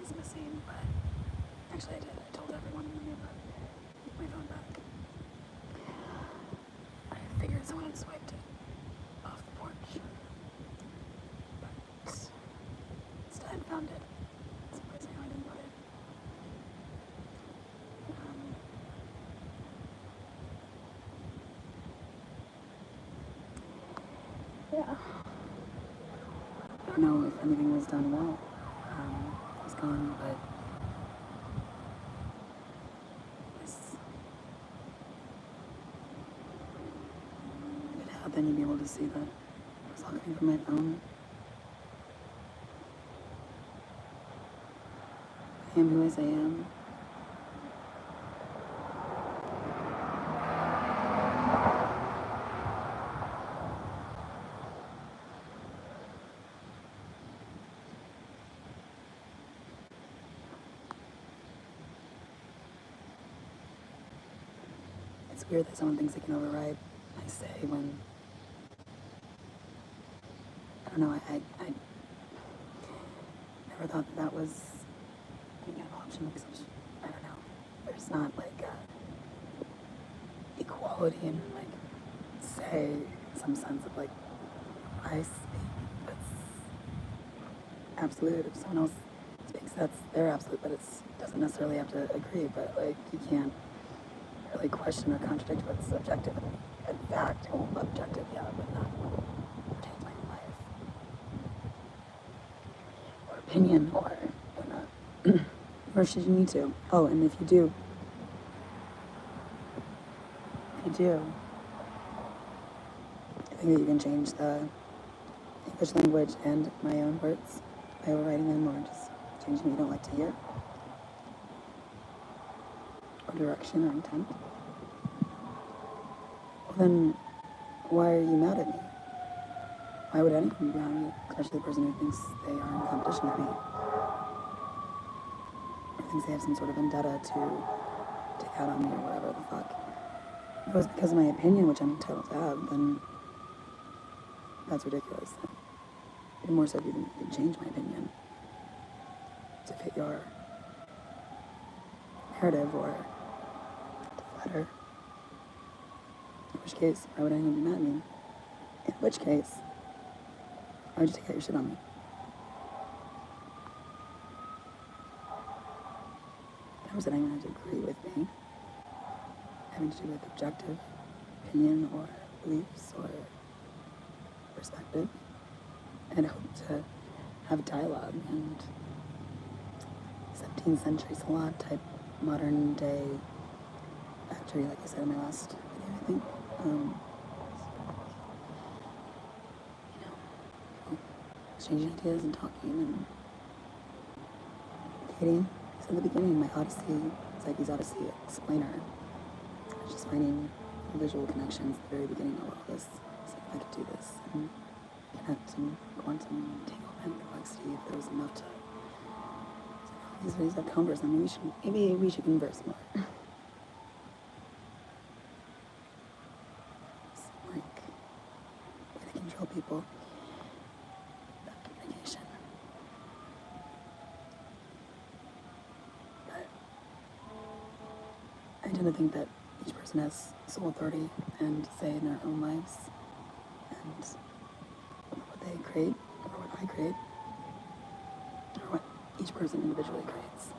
is missing, but actually I did. I told everyone in the neighborhood to get my phone back. I figured someone had swiped it off the porch, but still hadn't found it. Surprisingly, I didn't put it. Yeah. I don't know if anything was done well. It was gone, but if it had, then you'd be able to see that it was all coming from my phone. I am who as I am. It's weird that someone thinks they can override my say when, I don't know, I never thought that was any kind of option because I don't know, there's not like equality in like say in some sense of like I speak, that's absolute. If someone else speaks, that's their absolute, but it doesn't necessarily have to agree, but like you can't really question or contradict what's subjective and fact, or objective, yeah, but not pertain to my own life or opinion or whatnot. Or should you need to? Oh, and if you do, I think that you can change the English language and my own words by overwriting them or just changing what you don't like to hear or direction or intent. Well, then why are you mad at me? Why would anyone be mad at me, especially the person who thinks they are in competition with me or thinks they have some sort of vendetta to take out on me or whatever the fuck. If it was because of my opinion, which I'm entitled to have, then that's ridiculous. And more so if you think you can change my opinion to fit your narrative or to flatter. In which case, why would anyone be mad at me? In which case, why would you take out your shit on me? How is it anyone to agree with me? Having to do with objective opinion or beliefs or perspective, and hope to have dialogue and 17th century salon type modern day factory, like I said in my last video, I think. Exchanging ideas and talking and dating. So at the beginning, my Odyssey, Psyche's Odyssey explainer, I was just finding visual connections at the very beginning of all this. So if I could do this and connect and quantum entanglement complexity, if there was enough to these ways of converse, then maybe we should converse more. It's like way to control people. That communication. But I tend to think that each person has sole authority and say in their own lives, and what they create, or what I create, or what each person individually creates,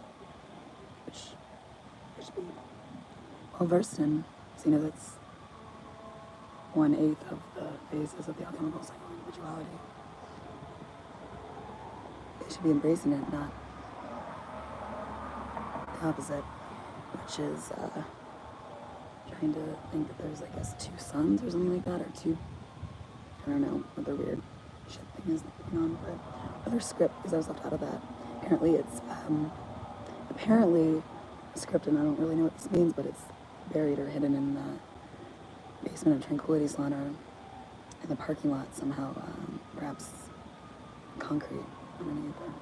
which they should be well versed in, seeing as it's 1/8 of the phases of the alchemical cycle of individuality. They should be embracing it, not the opposite, which is trying to think that there's, I guess, 2 suns or something like that, or 2, I don't know what their weird shit thing is going on, but other script, because I was left out of that. Apparently it's, a script, and I don't really know what this means, but it's buried or hidden in the basement of Tranquility Salon or in the parking lot somehow, perhaps concrete underneath there.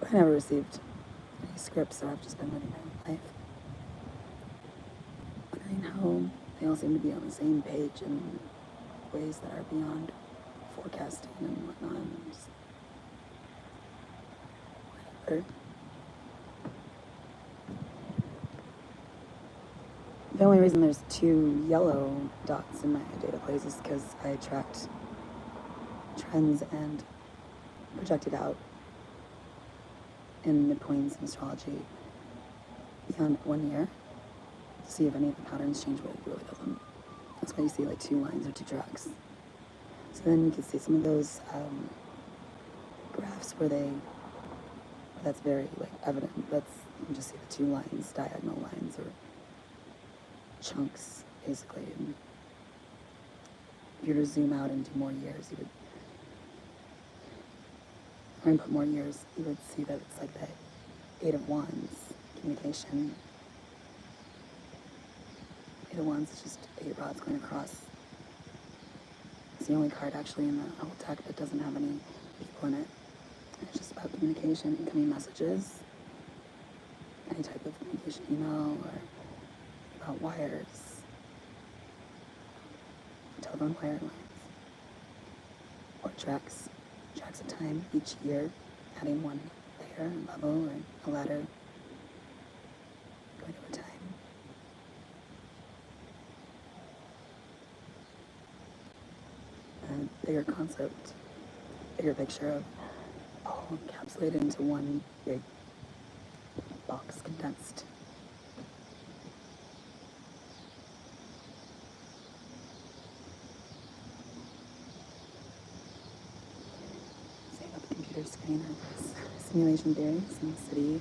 But I never received any scripts, so I've just been living my own life. Wondering how they all seem to be on the same page in ways that are beyond forecasting and whatnot. And just better. The only reason there's 2 yellow dots in my data plays is because I tracked trends and projected out in midpoints in astrology beyond 1 year to see if any of the patterns change with the rhythm. That's why you see like 2 lines or 2 tracks. So then you can see some of those graphs where that's very like evident. You can just see the 2 lines, diagonal lines or chunks basically. And if you were to zoom out and do more years, you would, or input more years, you would see that it's like that 8 of Wands communication. 8 of Wands is just 8 rods going across. It's the only card actually in the whole deck that doesn't have any people in it. And it's just about communication, incoming messages, any type of communication, email, or about wires, telephone wire lines, or tracks of time each year, adding 1 layer, a level, or a ladder, going over time. A bigger concept, bigger picture of all encapsulated into one big box, condensed. Say about the computer screen or simulation theory, City,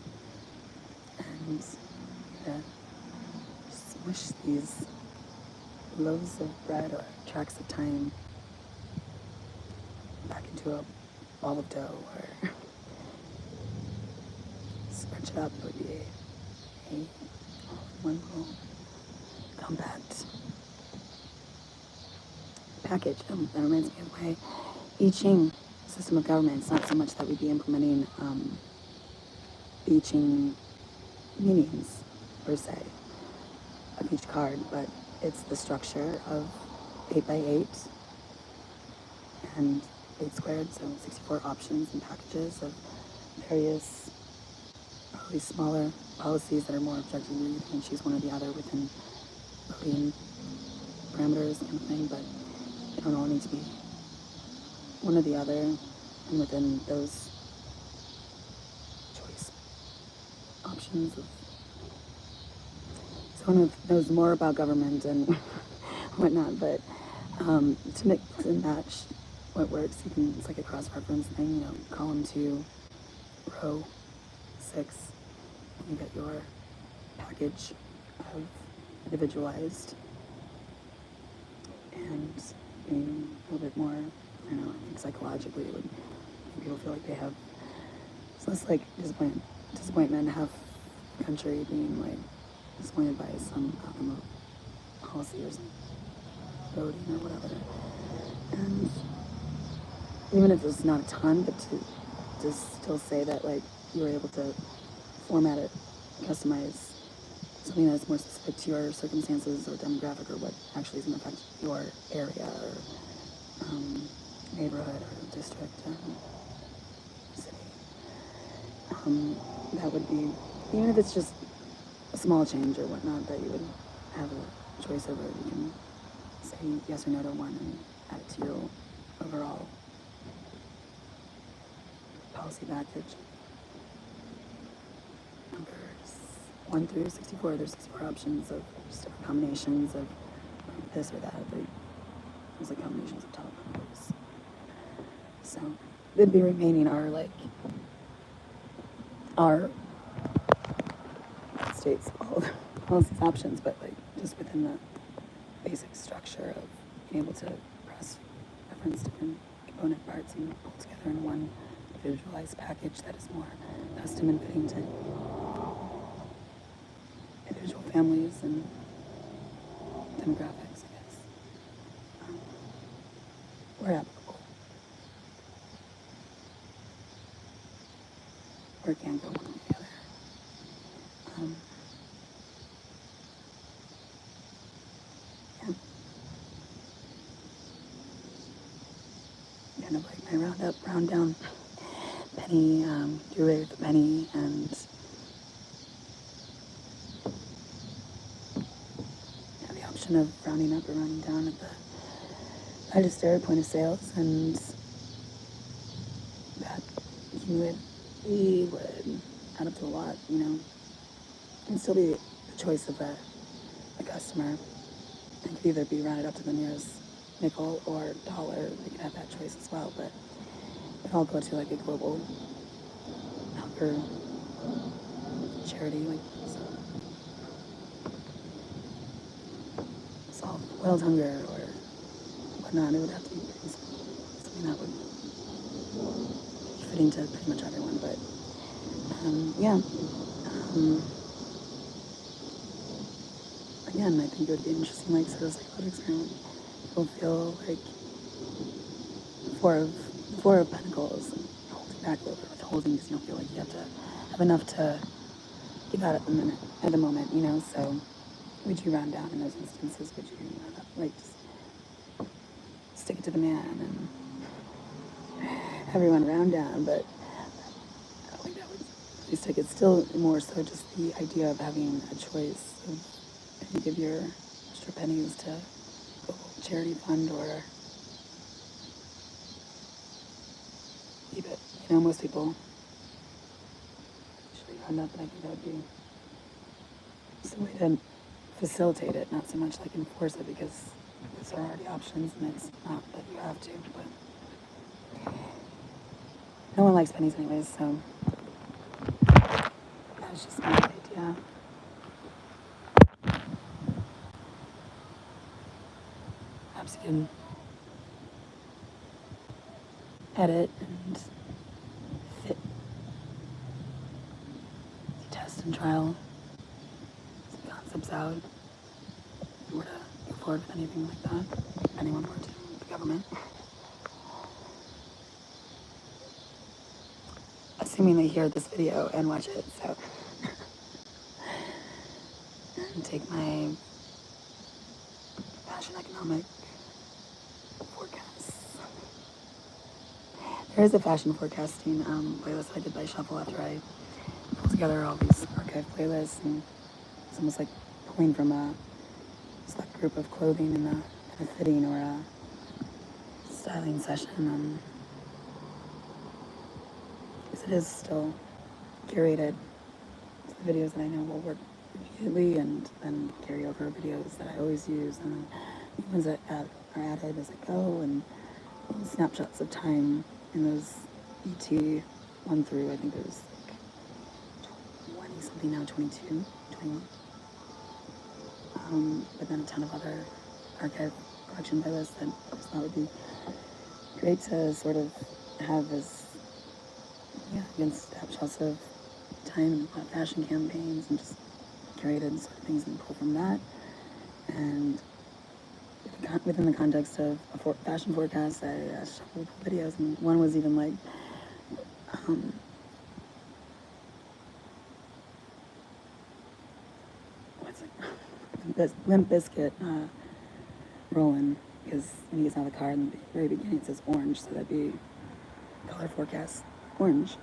and smush these loaves of bread or tracks of time back into a ball of dough, or stretch it up. It would be one little compact package. That reminds me of the way I Ching system of government. It's not so much that we'd be implementing I Ching meanings per se of each card, but it's the structure of 8 by 8 and 8 squared, so 64 options and packages of various, probably smaller policies that are more objectively, you can choose one or the other within voting parameters kind of thing, but they don't all need to be one or the other, and within those choice options. Someone who knows more about government and whatnot, but to mix and match what works, it's like a cross-reference thing, column 2, row 6, you get your package of individualized and being a little bit more, I think psychologically it would make people feel like they have, it's less like disappointment, half the country being like disappointed by some outcome of policy or some voting or whatever. And even if it's not a ton, but to still say that like you were able to format it, customize something that's more specific to your circumstances or demographic or what actually is going to affect your area or neighborhood or district or city. That would be, even if it's just a small change or whatnot that you would have a choice over, you can say yes or no to one and add it to your overall policy package. Numbers 1 through 64, there's 64 options of just different combinations of this or that. There's like combinations of telephone numbers. So they'd be remaining our states all these options, but like just within the basic structure of being able to cross-reference different component parts and pull together in one individualized package that is more custom and fitting to individual families and demographics, I guess, where applicable, or it can go one way or the other. Kind of like my round up, round down pen penny, do away with the penny, and have the option of rounding up or rounding down at the register, point of sales, and that cumulatively would add up to a lot, you know. It can still be the choice of the customer. It could either be rounded up to the nearest nickel or dollar. They could have that choice as well, but it all go to like a global hunger charity, like solve world hunger or whatnot. It would have to be something that would be fitting to pretty much everyone, but yeah. Again, I think it would be an interesting, like, sort of psychological experiment. People feel like four of Pentacles, and holding back a little bit with holding, because you don't feel like you have to have enough to give out at the moment, you know. So, would you round down in those instances? Would you, like, just stick it to the man and everyone round down? But I don't think that would really stick. It's still more so just the idea of having a choice of if you give your extra pennies to a charity fund or keep it. You know, most people usually round up, and I think that would be just a way to facilitate it, not so much like enforce it, because those are already options, and it's not that you have to, but no one likes pennies anyways, so that's just my idea. Perhaps you can edit and fit, test and trial some concepts out. If you were to go forward with anything like that, if anyone were to, the government. Assuming they hear this video and watch it, so. And take my fashion economic forecasts. There is a fashion forecasting playlist I did by Shuffle after I pulled together all these archive playlists, and it's almost like pulling from a select group of clothing in a fitting or a styling session, because it is still curated to the videos that I know will work repeatedly, and then carry over videos that I always use, and then the ones that are added as I go, and snapshots of time in those ET 1 through, I think there's like 20 something now, 22, 21. But then a ton of other archive collection playlists that I just thought would be great to sort of have as, against snapshots of time and fashion campaigns, and just curated sort of things and pull from that. And within the context of a fashion forecast, I shuffled videos, and one was even like, what's it? Limp Bizkit rolling, because when he gets out of the car in the very beginning it says orange, so that'd be color forecast orange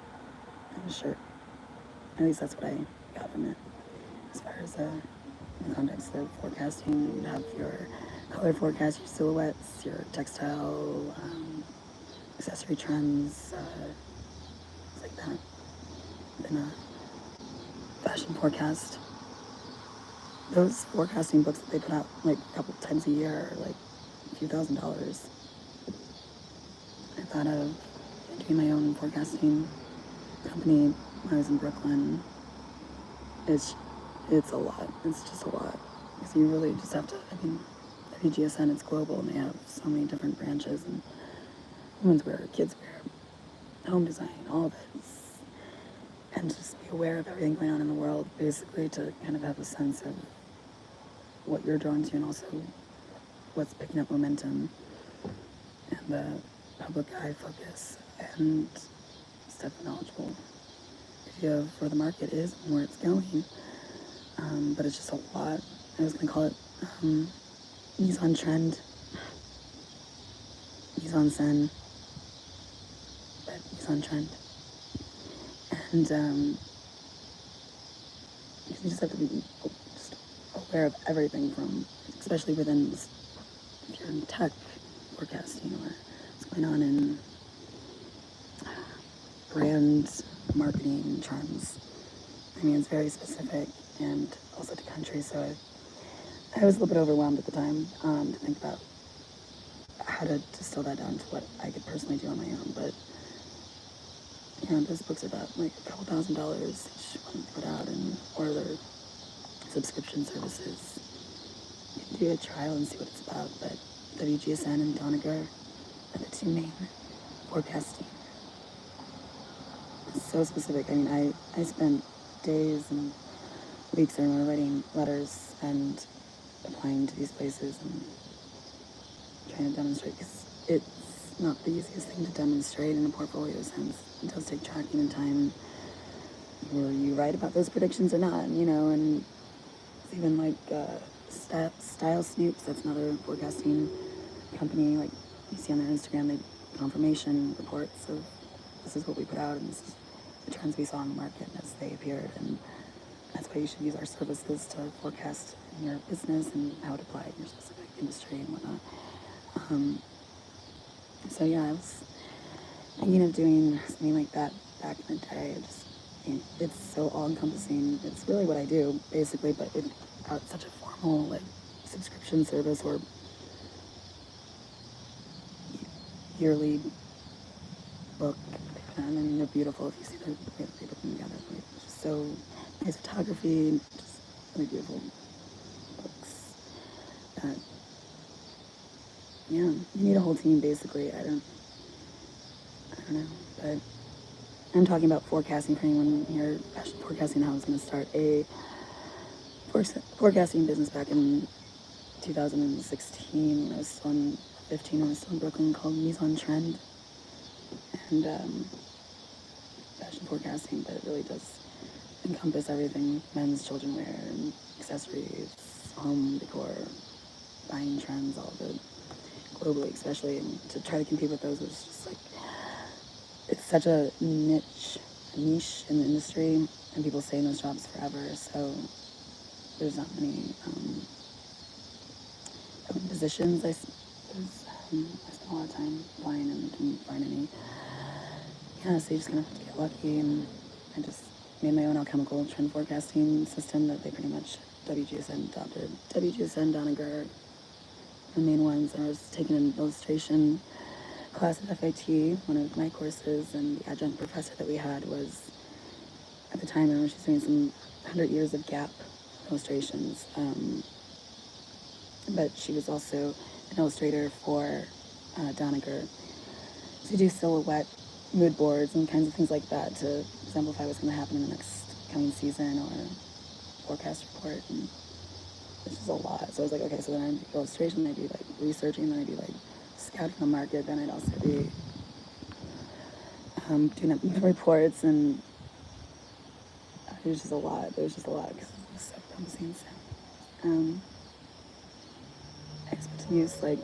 on the shirt. At least that's what I got from it. As far as the context of forecasting, you'd have your color forecast, your silhouettes, your textile, accessory trends, things like that. Then a fashion forecast. Those forecasting books that they put out like a couple times a year are like a few $1,000s. I thought of doing my own forecasting company when I was in Brooklyn. It's a lot. It's just a lot. Because you really just have to, WGSN, it's global, and they have so many different branches, and women's wear, kids wear, home design, all of it. And just be aware of everything going on in the world, basically, to kind of have a sense of what you're drawn to, and also what's picking up momentum, and the public eye focus, and just have a knowledgeable idea of where the market is and where it's going. But it's just a lot. I was going to call it mise en trend, mise en scène, but mise en trend. And you just have to be just aware of everything from, especially within, if you're in tech forecasting or what's going on in brand marketing terms. I mean, it's very specific and also to country, so I was a little bit overwhelmed at the time to think about how to distill that down to what I could personally do on my own. But those books are about like a couple $1,000s each one to put out, and or their subscription services. You can do a trial and see what it's about. But WGSN and Doniger are the two main forecasting. It's so specific. I mean, I spent days and weeks writing letters and applying to these places and trying to demonstrate, because it's not the easiest thing to demonstrate in a portfolio sense. It does take tracking and time. Were you right about those predictions or not? And it's even like Style Snoops, that's another forecasting company. Like you see on their Instagram, they confirmation reports of this is what we put out and this is the trends we saw in the market as they appeared. And that's why you should use our services to forecast in your business and how to apply it in your specific industry and whatnot. So yeah, I was thinking of doing something like that back in the day. It's so all-encompassing. It's really what I do, basically, but without such a formal like subscription service or yearly book. And they're beautiful if you see the way that they put them together. Like, it's just so nice photography, just really beautiful books. You need a whole team basically. I don't know, but I'm talking about forecasting for anyone here. Fashion forecasting. I was going to start a forecasting business back in 2016 when I was still in 15 when I was still in Brooklyn, called Mise en Trend. And fashion forecasting, but it really does encompass everything: men's, children wear, and accessories, home decor, buying trends, all of it, globally especially. And to try to compete with those is just like, it's such a niche in the industry, and people stay in those jobs forever, so there's not many open positions. I spent a lot of time applying and didn't find any. Yeah, so you just kind of have to get lucky, and I just made my own alchemical trend forecasting system that they pretty much WGSN adopted. WGSN, Doniger, the main ones. And I was taking an illustration class at FIT, one of my courses, and the adjunct professor that we had was, at the time, I remember she was doing some 100 years of Gap illustrations, but she was also an illustrator for Doniger. So you do silhouette mood boards and kinds of things like that to exemplify what's going to happen in the next coming season or forecast report, and it's just a lot. So I was like, okay, so then I do illustration, I do like researching, then I do like scouting the market, then I'd also be doing the reports, and there's just a lot because it was so encompassing. So I just put to use like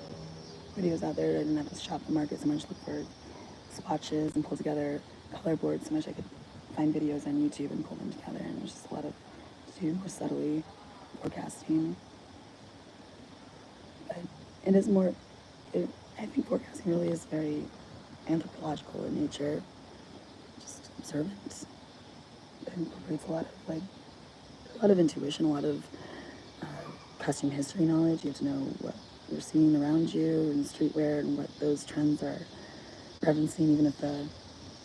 videos out there. I didn't have to shop the market so much, look for swatches and pull together color boards so much. I could find videos on YouTube and pull them together, and there's just a lot of to do more subtly forecasting. But it is more, I think forecasting really is very anthropological in nature, just observant. It incorporates a lot of intuition, a lot of costume history knowledge. You have to know what you're seeing around you in streetwear and what those trends are referencing, even if the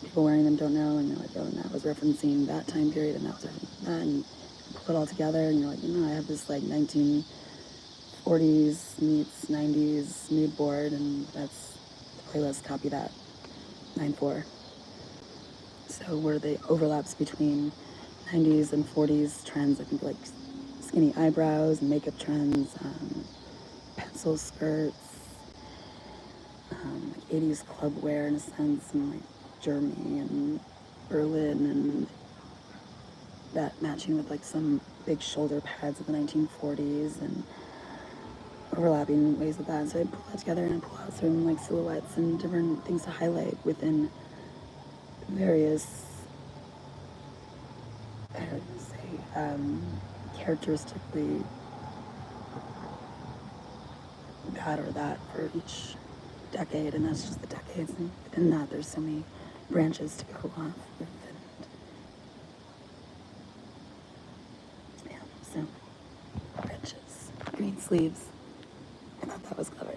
people wearing them don't know, and you're like, oh, and that was referencing that time period, and that was referencing that, and you pull it all together, and you're like, I have this like 1940s meets 90s mood board, and that's the playlist, copy that, 9/4. So where the overlaps between 90s and 40s trends, I think like skinny eyebrows and makeup trends, pencil skirts, like 80s club wear in a sense, and like Germany and Berlin, and that matching with like some big shoulder pads of the 1940s and overlapping ways of that. So I pull that together and I pull out certain like silhouettes and different things to highlight within various I would say, characteristically that or that for each decade, and that's just the decades, and within that there's so many branches to go off with, and yeah, so branches, green sleeves. I thought that was clever.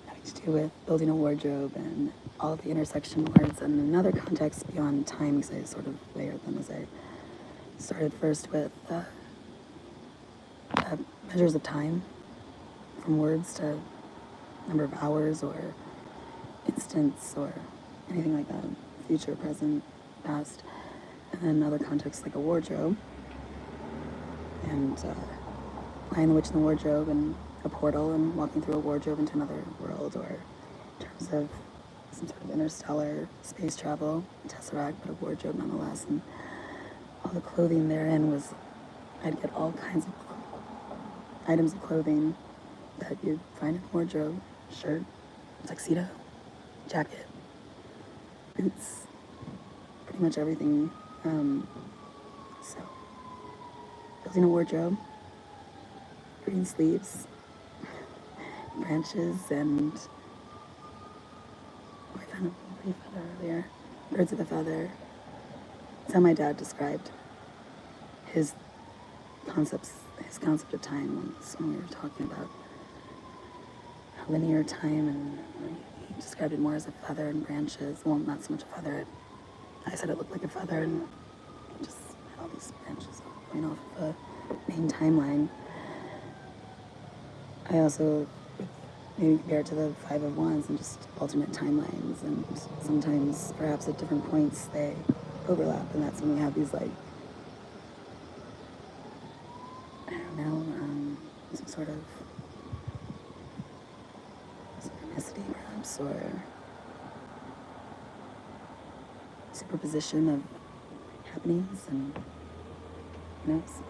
Having to do with building a wardrobe and all the intersection words, and another context beyond time, because I sort of layered them as I started first with measures of time, from words to number of hours or instants or anything like that, future, present, past, and then other contexts like a wardrobe, and Lion the Witch in the Wardrobe, and a portal, and walking through a wardrobe into another world, or in terms of some sort of interstellar space travel, tesseract, but a wardrobe nonetheless, and all the clothing therein was, I'd get all kinds of items of clothing that you'd find in a wardrobe: shirt, tuxedo, jacket, boots, pretty much everything. So, building a wardrobe, green sleeves, branches, and I found a pretty feather earlier. Birds of a feather. That's how my dad described his concept of time when we were talking about linear time, and he described it more as a feather and branches. Well, not so much a feather. I said it looked like a feather, and he just had all these branches going off of a main timeline. I also maybe compare it to the Five of Wands and just alternate timelines, and sometimes perhaps at different points they overlap, and that's when we have these, like, I don't know, some sort of synchronicity perhaps, or superposition of happenings, and that's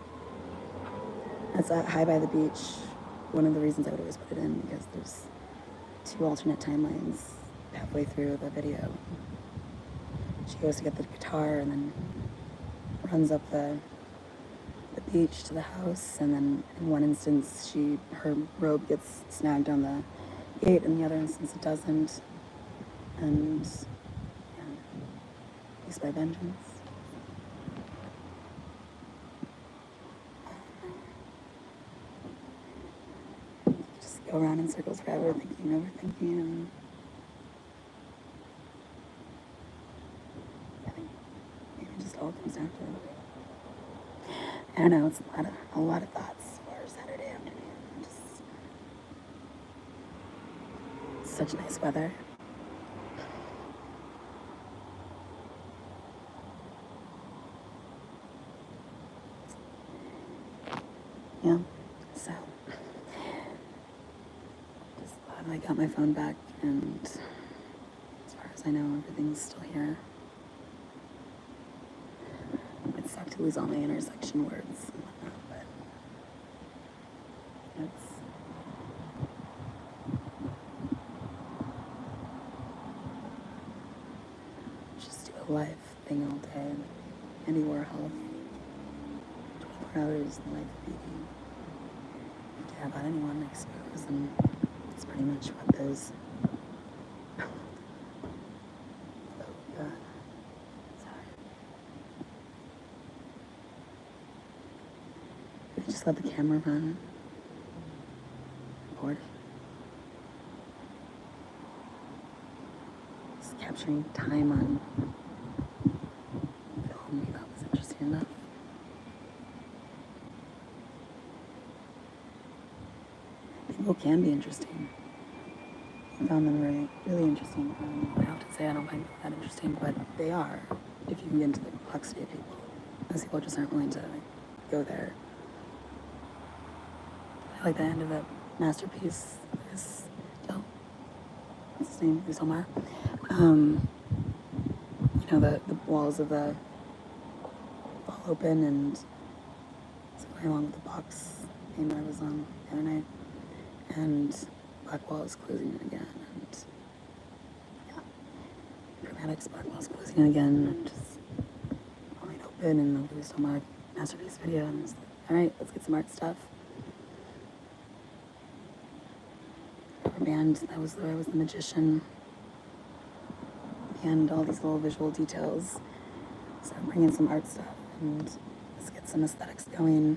High by the Beach. One of the reasons I would always put it in, because there's two alternate timelines halfway through the video. She goes to get the guitar and then runs up the beach to the house, and then in one instance her robe gets snagged on the gate, in the other instance it doesn't, and yeah, Peace by Vengeance. Just go around in circles forever, thinking, overthinking, and I think maybe it just all comes down to, I don't know, it's a lot of thoughts for Saturday afternoon. Just such nice weather. Yeah, so just glad I got my phone back, and as far as I know, everything's still here. It sucked to lose all my intersection words and whatnot, but it's just do a live thing all day. Andy Warhol, 24 hours in the life of beauty. You care about anyone, I suppose, and it's pretty much what those. Oh God, sorry. I just let the camera run. Bored. Just capturing time on film, that was interesting enough. People can be interesting. I found them really interesting. I often say I don't find them that interesting, but they are, if you can get into the complexity of people. Most people just aren't willing to go there. I like the end of the masterpiece. What's his name? Omar. The walls of the fall open, and it's going along with the box game I was on the other night, and black wall is closing it again, and yeah, dramatic spark while closing it again and just pulling it open and the Louis Mark masterpiece video. And I was like, all right, let's get some art stuff. Rubber band, that was where I was the magician. And all these little visual details. So I'm bringing some art stuff and let's get some aesthetics going.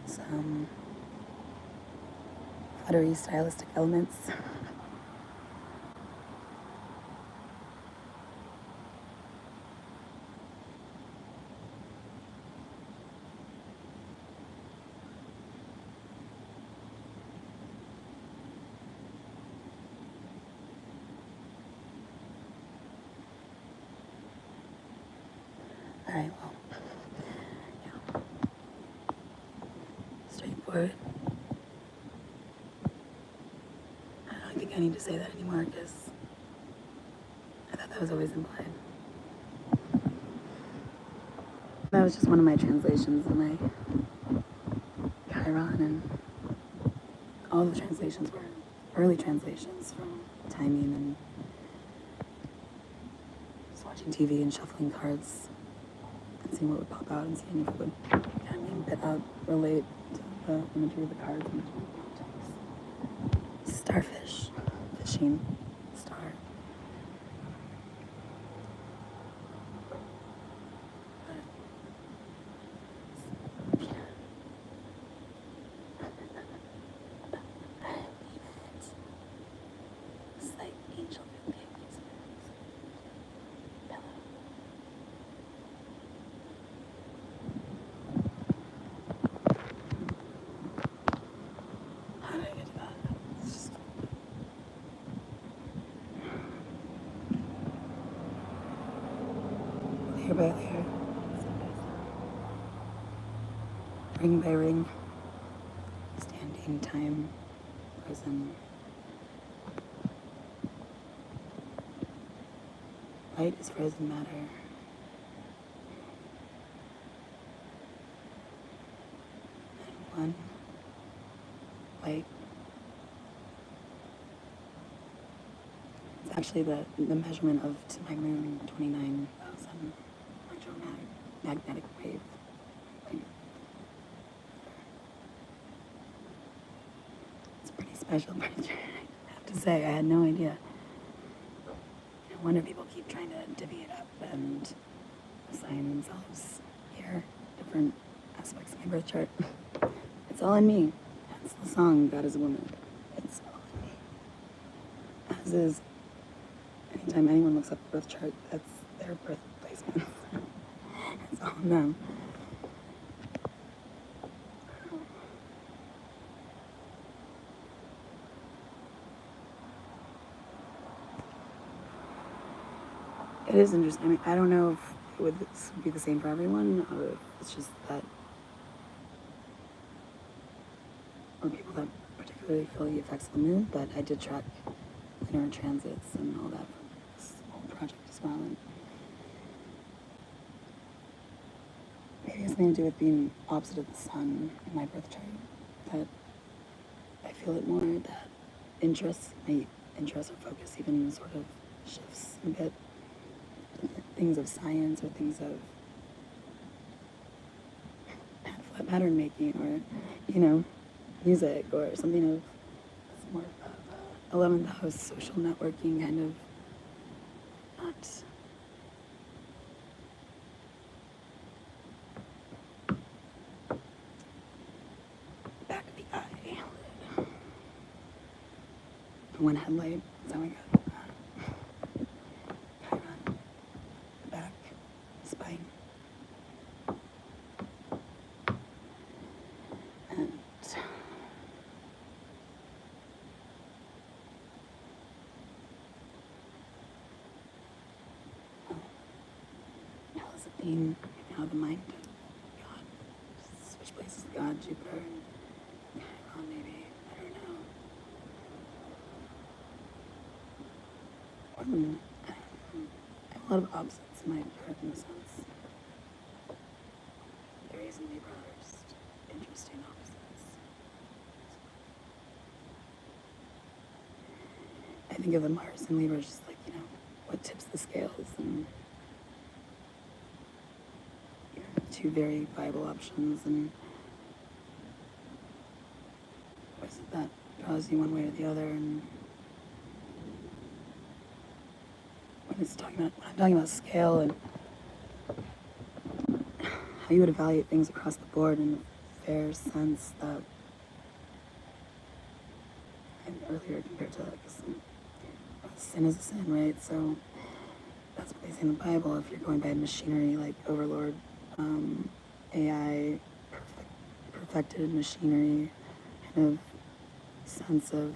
Some fluttery stylistic elements. Alright, well, yeah. Straightforward. I don't think I need to say that anymore because I thought that was always implied. That was just one of my translations of my Chiron, and all the translations were early translations from timing and just watching TV and shuffling cards and seeing what would pop out and seeing if it would kind of bit out, relate to the imagery of the cards and starfish, fishing, star. It's like angel babies. Pillow. How did I get to that? It's just layer by layer, ring by ring, standing, time, frozen. Light is frozen matter. And one light. It's actually the measurement of, to my moon, 29,000 electromagnetic wave. It's a pretty special picture, I have to say. I had no idea. No wonder people keep trying to divvy it up and assign themselves here different aspects of my birth chart. It's all in me. That's the song, God is a Woman. It's all in me. As is, anytime anyone looks up a birth chart, that's their birth placement. It's all in them. It is interesting. I mean, I don't know if it would be the same for everyone, or if it's just that, or people that particularly feel the effects of the moon, but I did track lunar transits and all that for this whole project as well. And maybe it has something to do with being opposite of the sun in my birth chart, that I feel it more, that my interest or focus even sort of shifts a bit. Things of science or things of pattern making or, music or something of more of 11th house social networking kind of, not back of the eye. One headlight, that's how I got. Spine. And hell is a theme, how the mind of God, switch places with God, Jupiter, and Chiron maybe, I don't know. I have a lot of opposites in my chart in a sense. Aries and Libra are just interesting opposites. I think of the Mars and Libra as just like, what tips the scales, and two very viable options, and what is it that draws you one way or the other. And when I'm talking about scale and how you would evaluate things across the board in a fair sense, that and earlier compared to like sin is a sin, right? So that's what they say in the Bible. If you're going by machinery like overlord, AI, perfected machinery, kind of sense of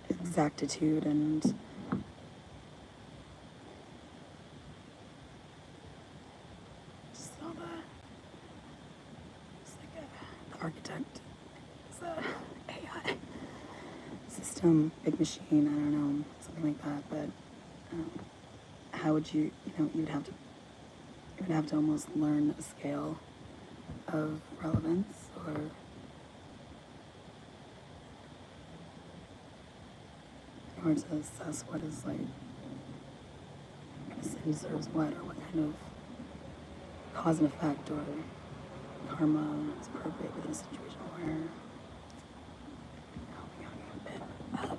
exactitude and just all the architect is a AI system, big machine, I don't know, something like that. But how would you would have to almost learn a scale of relevance, or in order to assess what is like sin deserves what, or what kind of cause and effect or karma is appropriate within a situation where we gotta get a bit up.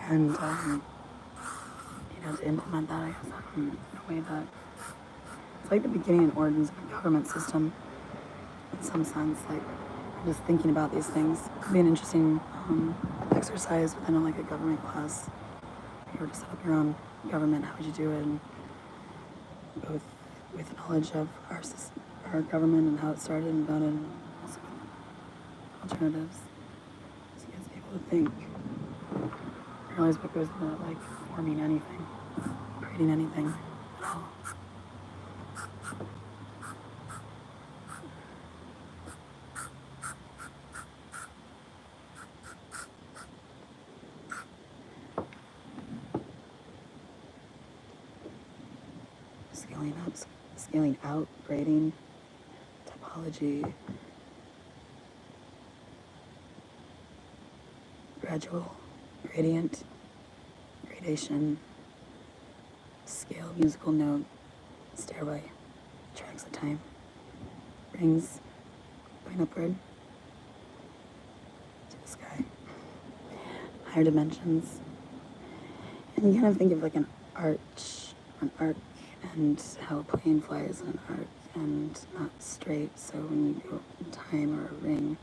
And to implement that, I guess, in a way that it's like the beginning and origins of a government system, in some sense. Like, just thinking about these things could be an interesting exercise within like a government class. If you were to set up your own government, how would you do it? And both with knowledge of our government and how it started and founded, and also alternatives, so it gets people to think. I realize what goes into like forming anything, creating anything at all. Scaling up, scaling out, grading, topology, gradual, gradient, gradation, scale, musical note, stairway, tracks of time, rings going upward to the sky, higher dimensions. And you kind of think of like an arc, and how a plane flies in an arc and not straight. So when you go in time, or a ring,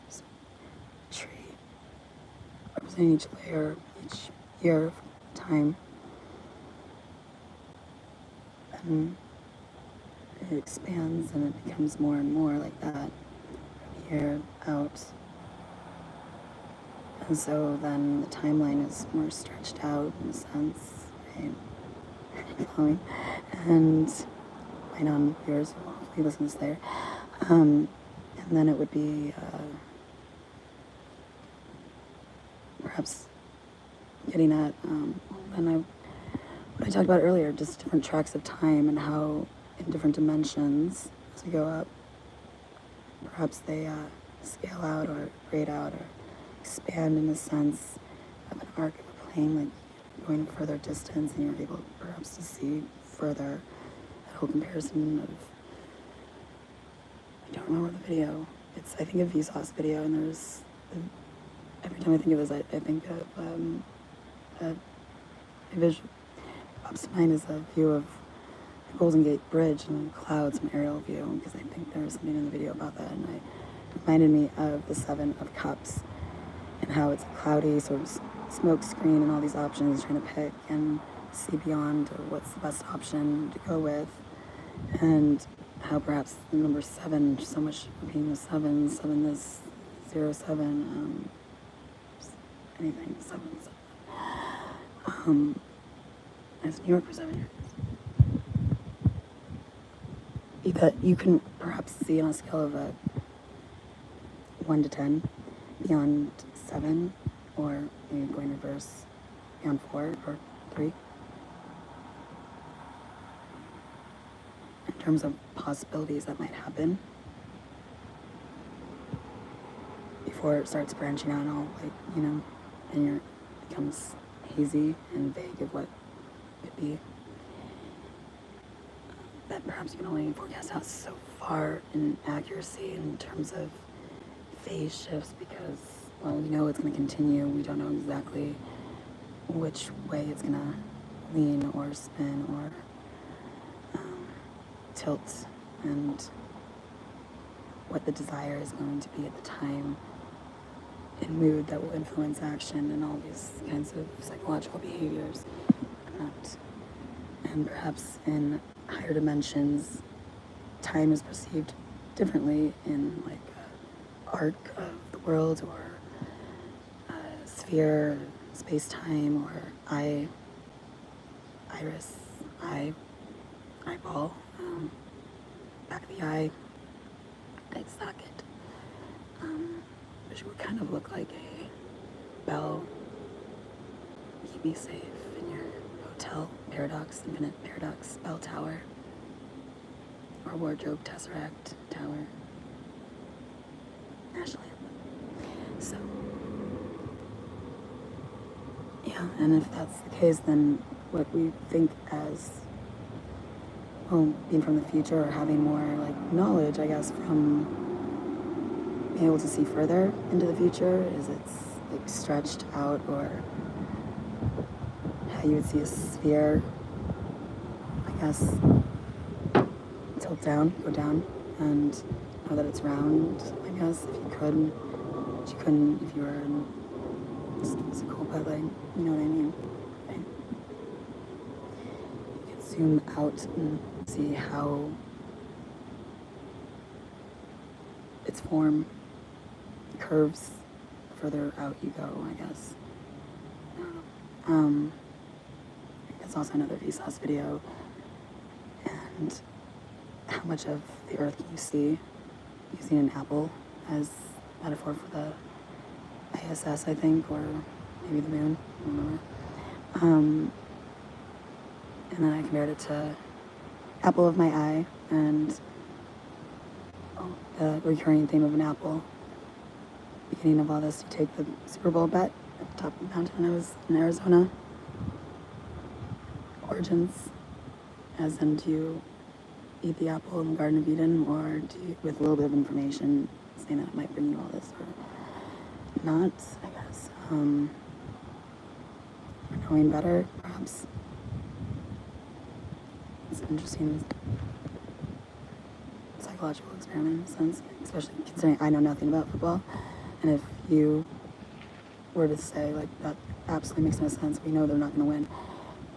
there's a tree representing each layer, each year of time. And it expands and it becomes more and more like that from here out. And so then the timeline is more stretched out in a sense, right? Following. And my non-viewers will hopefully listen to this later. And then it would be perhaps getting at what I talked about earlier, just different tracks of time and how in different dimensions as we go up, perhaps they scale out or grade out or expand in the sense of an arc of a plane, like going further distance, and you're able perhaps to see further. That whole comparison of, I don't remember the video. I think of Vsauce video, and there's, every time I think of this, I think of a visual. Pops to mind is a view of the Golden Gate Bridge and clouds, an aerial view, because I think there was something in the video about that, and it reminded me of the Seven of Cups and how it's a cloudy sort of smoke screen and all these options trying to pick and see beyond what's the best option to go with, and how perhaps the number 7, so much being the 7 this 07, anything 7. As New York for 7 years. That you can perhaps see on a scale of 1 to 10, beyond 7, or maybe going reverse beyond 4 or 3. In terms of possibilities that might happen before it starts branching out and all, like, you know, and it becomes hazy and vague of what could be. That perhaps you can only forecast out so far in accuracy in terms of phase shifts, because, well, we know it's going to continue. We don't know exactly which way it's going to lean or spin or tilt, and what the desire is going to be at the time in mood that will influence action and all these kinds of psychological behaviors. And perhaps in higher dimensions, time is perceived differently in like an arc of the world, or a sphere, space-time, or iris, eyeball, back of the eye socket, which would kind of look like a bell. Keep me safe in your hotel paradox, infinite paradox bell tower, or wardrobe tesseract tower. National anthem. So, yeah, and if that's the case, then what we think as, well, being from the future, or having more like knowledge, I guess, from being able to see further into the future, is it's like stretched out, or how you would see a sphere, I guess, tilt down, go down, and know that it's round, I guess, if you could. But you couldn't if you were in just physical, but like, you know what I mean? Right? You can zoom out and see how its form curves further out you go, I guess. I don't know. It's also another Vsauce video, and how much of the Earth can you see using an apple as metaphor for the ISS, I think, or maybe the moon, I don't remember. And then I compared it to apple of my eye, and the recurring theme of an apple. Beginning of all this, you take the Super Bowl bet at the top of the mountain. I was in Arizona. Origins, as in, do you eat the apple in the Garden of Eden, or do you, with a little bit of information saying that it might bring you all this, or not, I guess. Knowing better, perhaps. It's an interesting psychological experiment in a sense, especially considering I know nothing about football. And if you were to say, like, that absolutely makes no sense, we know they're not going to win,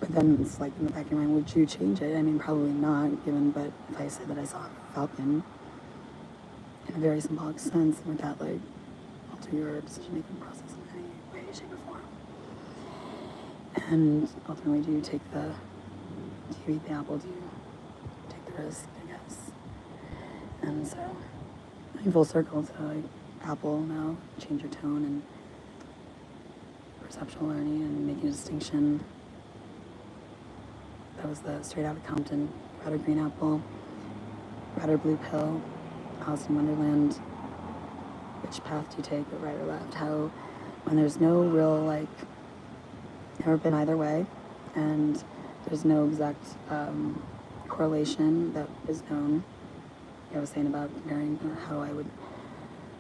but then it's like in the back of your mind, would you change it? I mean, probably not, given, but if I said that I saw a falcon in a very symbolic sense, would that, like, alter your decision-making process in any way, shape, or form? And ultimately, do you eat the apple? Do you take the risk, I guess? And so, in full circle to, like, apple now, change your tone and perceptual learning and making a distinction. That was the Straight Outta Compton, red or green apple, red or blue pill, Alice in Wonderland. Which path do you take, right or left? How, when there's no real, like, never been either way, and there's no exact correlation that is known. I was saying about comparing, or how I would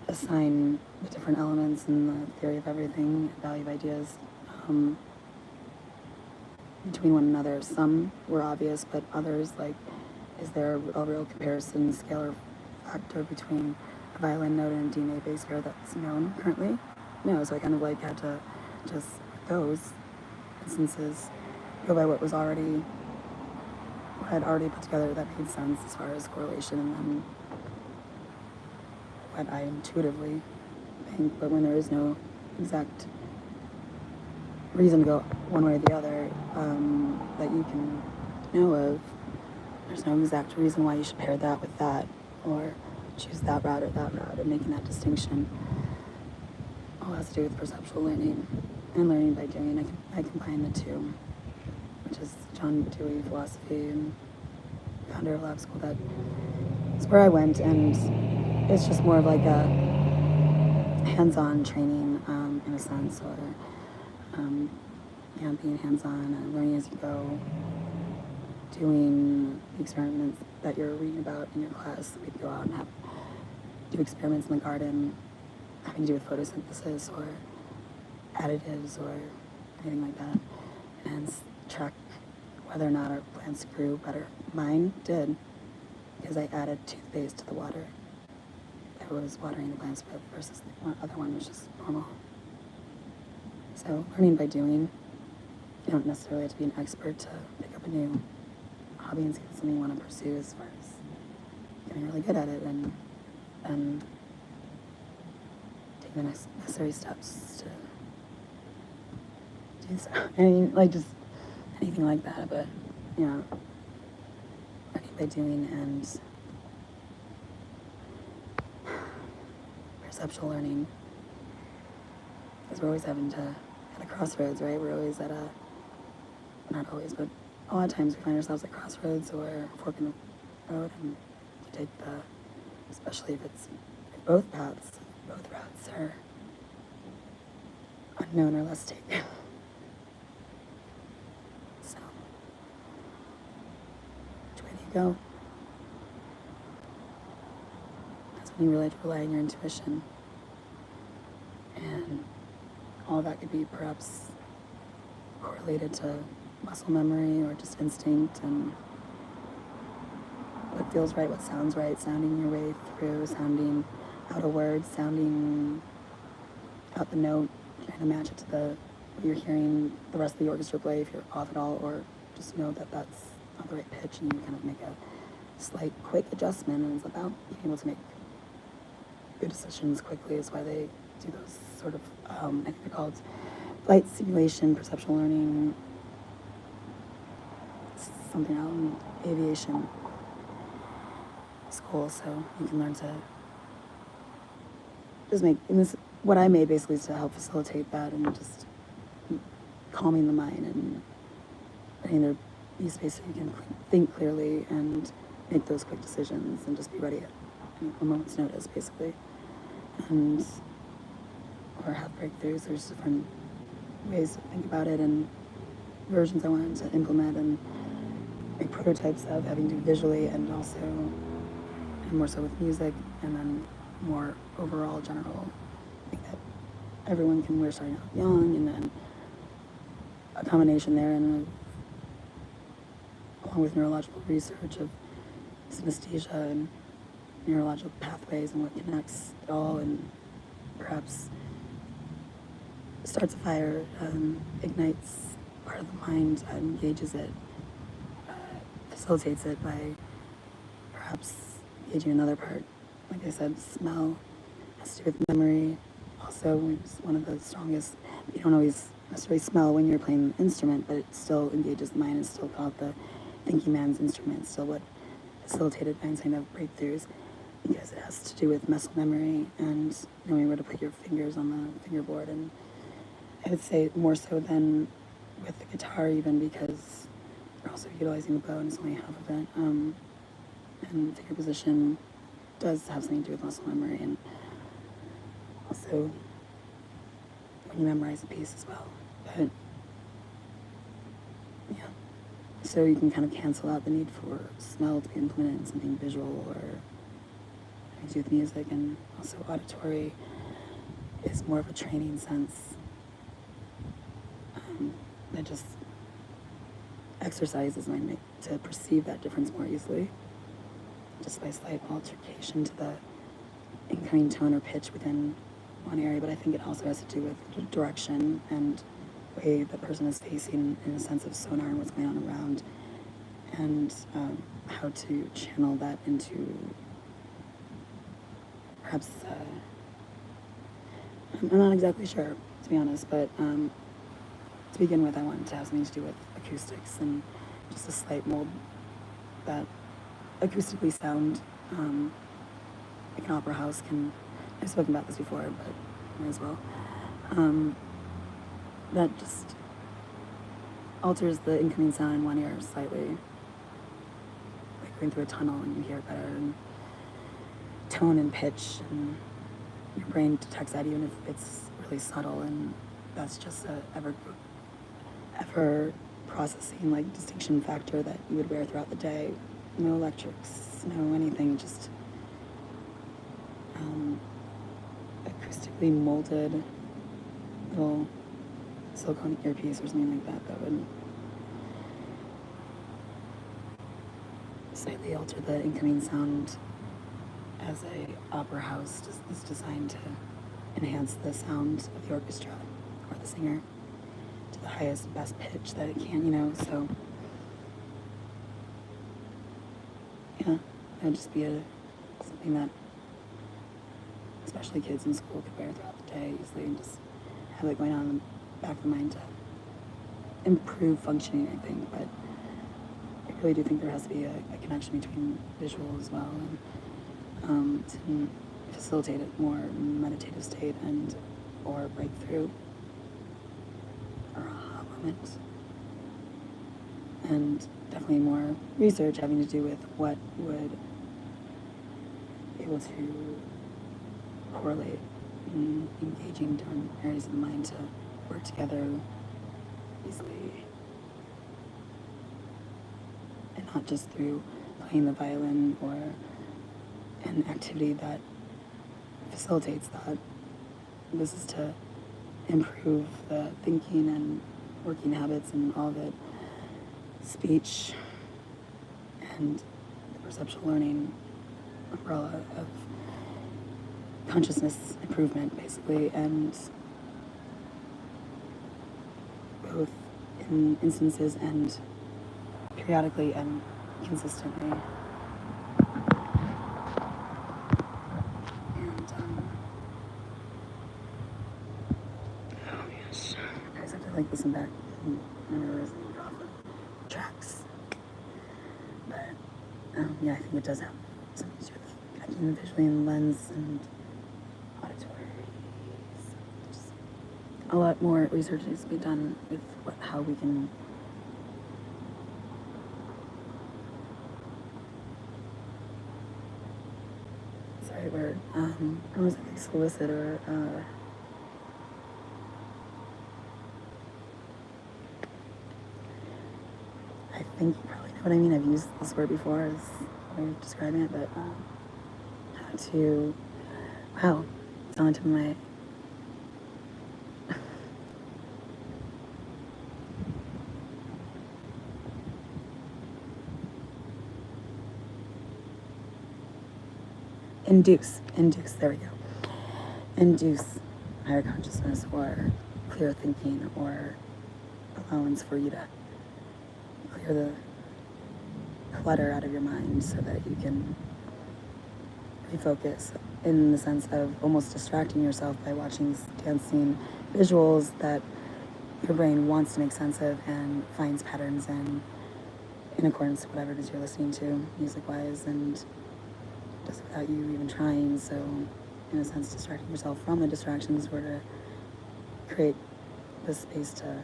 assign the different elements in the theory of everything, value of ideas, between one another. Some were obvious, but others, like, is there a real comparison, scalar factor between a violin note and a DNA bass pair that's known currently? No, so I kind of like had to just, those instances, go by what I had already put together that made sense as far as correlation, and then what I intuitively think. But when there is no exact reason to go one way or the other, that you can know of, there's no exact reason why you should pair that with that, or choose that route or that route, and making that distinction. all has to do with perceptual learning and learning by doing. I combine the two, which is John Dewey philosophy and founder of lab school. That's where I went, and it's just more of like a hands-on training in a sense, or being hands-on and learning as you go, doing experiments that you're reading about in your class. We'd go out and do experiments in the garden having to do with photosynthesis or additives or anything like that, and track whether or not our plants grew better. Mine did, because I added toothpaste to the water that I was watering the plants with versus the other one was just normal. So learning by doing. You don't necessarily have to be an expert to pick up a new hobby and see if it's something you want to pursue, as far as getting really good at it and taking the necessary steps to do so. I mean, like, just anything like that, but, learning by doing and perceptual learning, because we're always having to, at a crossroads, right? We're always at a, not always, but a lot of times we find ourselves at crossroads or a fork in the road, and you take especially if both routes are unknown or less taken. So, which way do you go? That's when you really have to rely on your intuition. And all that could be perhaps correlated to muscle memory or just instinct and what feels right, what sounds right, sounding your way through, sounding out a word, sounding out the note, trying to match it to what you're hearing the rest of the orchestra play if you're off at all, or just know that that's not the right pitch and you kind of make a slight, quick adjustment, and it's about being able to make good decisions quickly is why they do those sort of, I think they're called flight simulation, perceptual learning, something out in aviation school, so you can learn to just make, and this, what I made basically is to help facilitate that and just calming the mind and letting there be space so you can think clearly and make those quick decisions and just be ready at a moment's notice, basically. And, or have breakthroughs. There's different ways to think about it and versions I wanted to implement and make prototypes of, having to do visually and also, and more so with music, and then more overall general. I think that everyone can wear starting out young, and then a combination there, and along with neurological research of synesthesia and neurological pathways and what connects it all, and perhaps starts a fire, ignites part of the mind, engages it, facilitates it by perhaps engaging another part. Like I said, smell has to do with memory. Also, it's one of the strongest. You don't always necessarily smell when you're playing an instrument, but it still engages the mind. It's still called the thinking man's instrument. It's still what facilitated Einstein to have breakthroughs, because it has to do with muscle memory and knowing where to put your fingers on the fingerboard. And I would say more so than with the guitar, even, because you're also utilizing the bow and it's only half of it. And finger position does have something to do with muscle memory, and also when you memorize a piece as well. But yeah, so you can kind of cancel out the need for smell to be implemented in something visual or having to do with music, and also auditory is more of a training sense that just exercises my mind to perceive that difference more easily, just by slight altercation to the incoming tone or pitch within one area. But I think it also has to do with direction and way the person is facing, in a sense of sonar and what's going on around, and how to channel that into perhaps, I'm not exactly sure, to be honest, but to begin with, I wanted to have something to do with acoustics and just a slight mold that acoustically sound like an opera house can. I've spoken about this before, but might as well. that just alters the incoming sound in one ear slightly, like going through a tunnel and you hear better, and tone and pitch, and your brain detects that even if it's really subtle, and that's just a ever processing like distinction factor that you would wear throughout the day. No electrics, no anything, just acoustically molded little silicone earpiece or something like that that would slightly alter the incoming sound as a opera house is designed to enhance the sound of the orchestra or the singer to the highest, best pitch that it can, so yeah, that would just be something that especially kids in school could wear throughout the day easily and just have it going on in the back of the mind to improve functioning, I think. But I really do think there has to be a connection between visual as well, and to facilitate a more meditative state and or breakthrough or aha moment. And definitely more research having to do with what would be able to correlate in engaging different areas of the mind to work together easily, and not just through playing the violin or an activity that facilitates that. This is to improve the thinking and working habits and all of it, speech and the perceptual learning umbrella of consciousness improvement, basically, and both in instances and periodically and consistently. And, oh gosh, I just have to like listen back and remember where I off the tracks. But yeah, I think it does have something to do with connecting visually in the lens and auditory. So a lot more research needs to be done with how we can word. I was like solicit or I think you probably know what I mean. I've used this word before as a way of describing it, but how to it's on to my induce, there we go. Induce higher consciousness or clear thinking or allowance for you to clear the clutter out of your mind so that you can refocus, in the sense of almost distracting yourself by watching dancing visuals that your brain wants to make sense of and finds patterns in accordance with whatever it is you're listening to music-wise, and does it without you even trying. So in a sense, distracting yourself from the distractions were to create the space to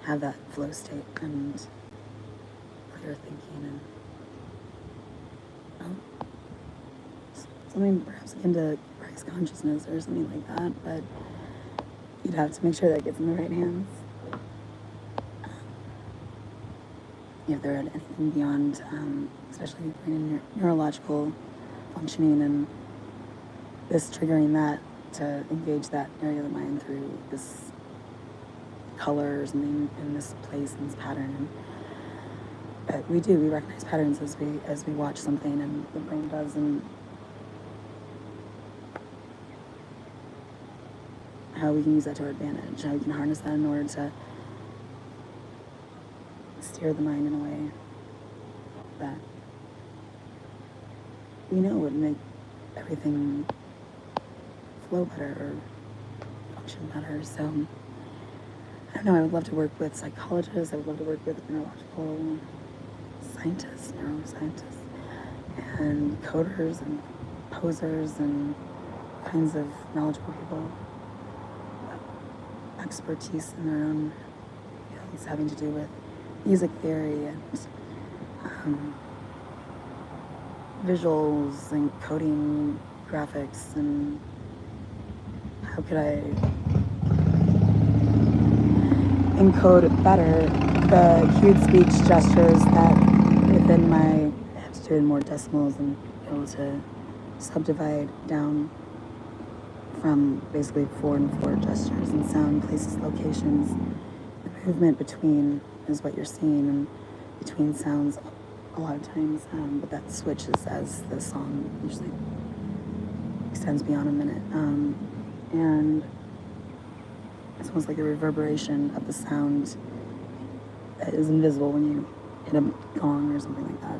have that flow state and clear thinking and something perhaps akin to Christ consciousness or something like that, but you'd have to make sure that it gets in the right hands. If there are anything beyond, especially in neurological functioning and this triggering that to engage that area of the mind through this color or something in this place and this pattern. But we recognize patterns as we watch something, and the brain does, and how we can use that to our advantage, how we can harness that in order to steer the mind in a way that we know would make everything flow better or function better. So I don't know, I would love to work with psychologists, I would love to work with neurological scientists, neuroscientists, and coders and posers and kinds of knowledgeable people, expertise in their own fields having to do with music theory and visuals and coding graphics, and how could I encode better the cued speech gestures that within my, I have to do in more decimals and be able to subdivide down from basically 4 and 4 gestures and sound, places, locations. The movement between is what you're seeing, and between sounds a lot of times, but that switches as the song usually extends beyond a minute. And it's almost like a reverberation of the sound that is invisible when you hit a gong or something like that.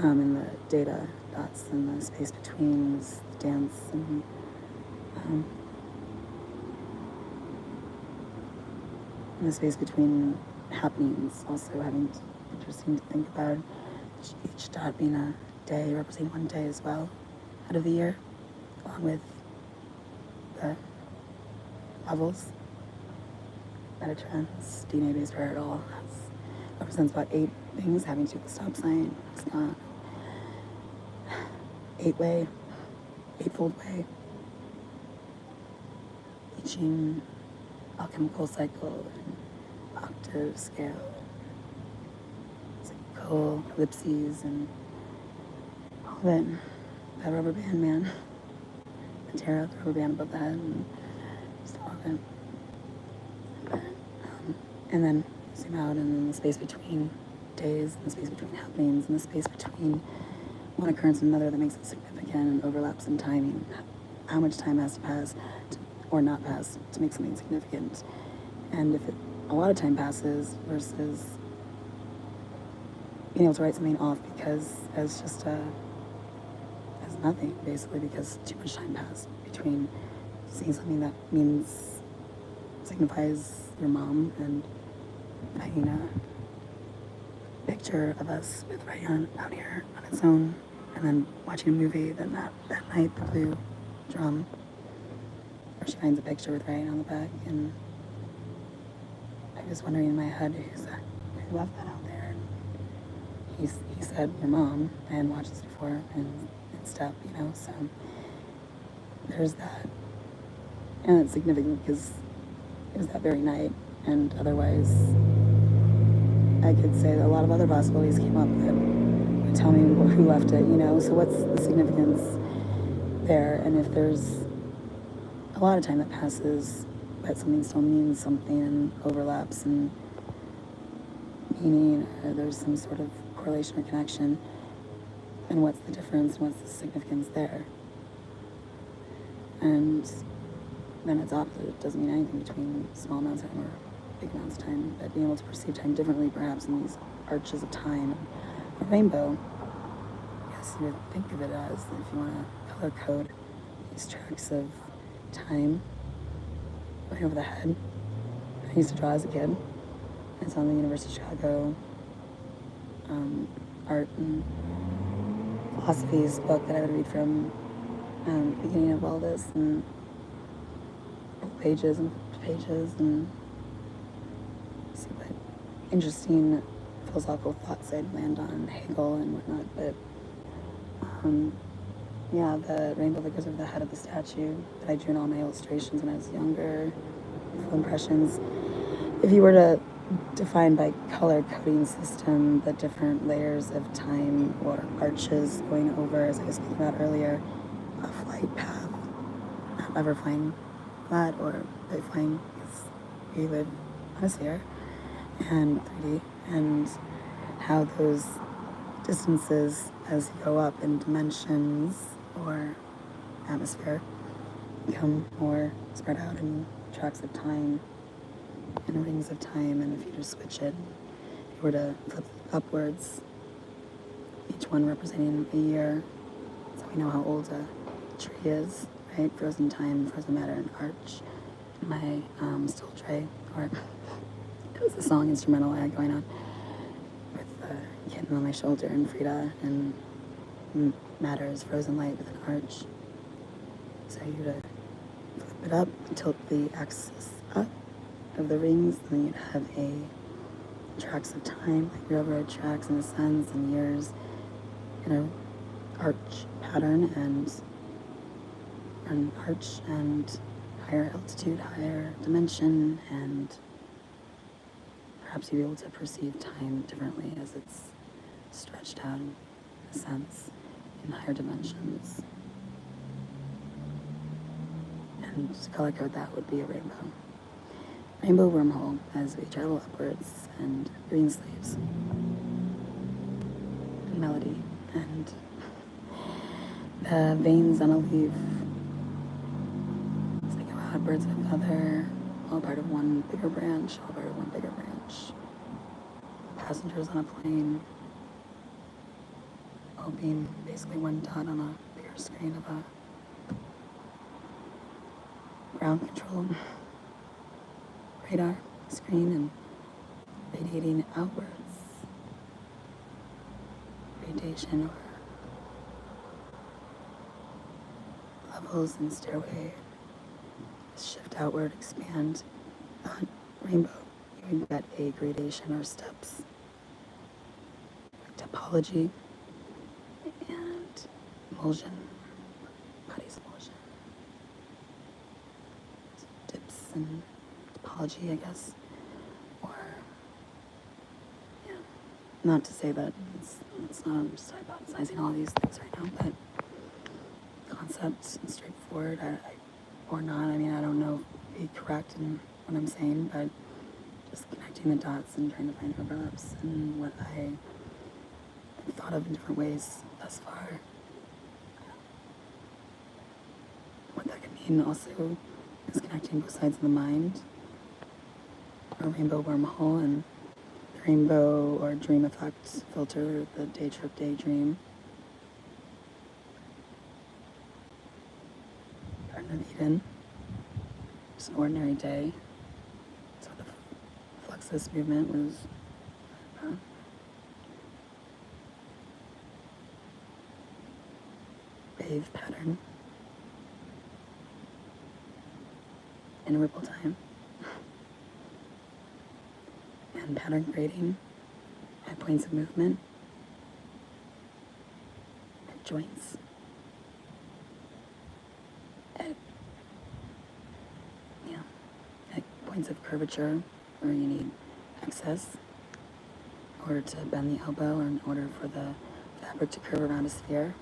And the data dots and the space between is dance, and the space between happenings also having interesting to think about. Each dot being a day, representing one day as well out of the year, along with the levels, Metatrends, DNA-based where it all represents about 8 things having to do with the stop sign. It's got 8-way, 8-fold way, teaching alchemical cycle and octave scale, cyclical ellipses, and all of it. That rubber band man, the tarot, the rubber band above the head, and just all of it. And then zoom out, and then the space between days, and the space between happenings, and the space between one occurrence and another that makes it significant, and overlaps in timing. How much time has to pass or not pass to make something significant. And if a lot of time passes versus being able to write something off because as just as nothing, basically, because too much time passed between seeing something that signifies your mom and finding a picture of us with right out here on its own, and then watching a movie, then that night, the blue drum, where she finds a picture with writing on the back, and I was wondering in my head, who left that out there? And he said, your mom. I hadn't watched this before, and stuff, so there's that. And it's significant because it was that very night, and otherwise I could say that a lot of other possibilities came up that would tell me who left it, so what's the significance there? And if there's a lot of time that passes, but something still means something and overlaps and meaning, or there's some sort of correlation or connection, and what's the difference and what's the significance there? And then it's opposite. It doesn't mean anything between small amounts of time or big amounts of time, but being able to perceive time differently, perhaps in these arches of time. A rainbow, yes, you would think of it as, if you want to color code these tracks of time going over the head. I used to draw as a kid. It's on the University of Chicago art and philosophies book that I would read from the beginning of all this, and pages and see what interesting philosophical thoughts I'd land on, Hegel and whatnot. But yeah, the rainbow that goes over the head of the statue that I drew in all my illustrations when I was younger, full impressions. If you were to define by color coding system the different layers of time or arches going over, as I was speaking about earlier, a flight path, not ever flying flat or flying, because we live on a sphere and 3D, and how those distances as you go up in dimensions or atmosphere become more spread out in tracks of time and rings of time. And if you just switch it, if you were to flip upwards, each one representing a year, so we know how old a tree is, right? Frozen time, frozen matter, and arch. My still tray, or it was the song instrumental I had going on with the kitten on my shoulder and Frida, and matter is frozen light with an arch. tell you to flip it up, tilt the axis up of the rings, and then you'd have a tracks of time, like railroad tracks in the sense, and years in a arch pattern, and an arch and higher altitude, higher dimension, and perhaps you'll be able to perceive time differently as it's stretched out in a sense in higher dimensions. And to color code that would be a rainbow. Rainbow wormhole as we travel upwards, and green sleeves, and melody, and the veins on a leaf. It's like a birds of a feather, all part of one bigger branch, all part of one bigger branch. Passengers on a plane, all being basically one dot on a bigger screen of a ground control radar screen, and radiating outwards. Radiation or levels and stairway. Shift outward, expand. On rainbow, you would get a gradation or steps. Topology and emulsion. Body's emulsion. Dips and topology, I guess, or yeah, not to say that it's not, I'm just hypothesizing all these things right now, but concepts and straightforward, or not, I mean, I don't know if be correct in what I'm saying, but just connecting the dots and trying to find overlaps and what I have thought of in different ways thus far. What that can mean also is connecting both sides of the mind, a rainbow wormhole, and the rainbow or dream effect filter, the day trip daydream. Garden of Eden, just an ordinary day. So the Fluxus movement was wave pattern in ripple time. And pattern grading at points of movement, at joints, at points of curvature where you need excess in order to bend the elbow, or in order for the fabric to curve around a sphere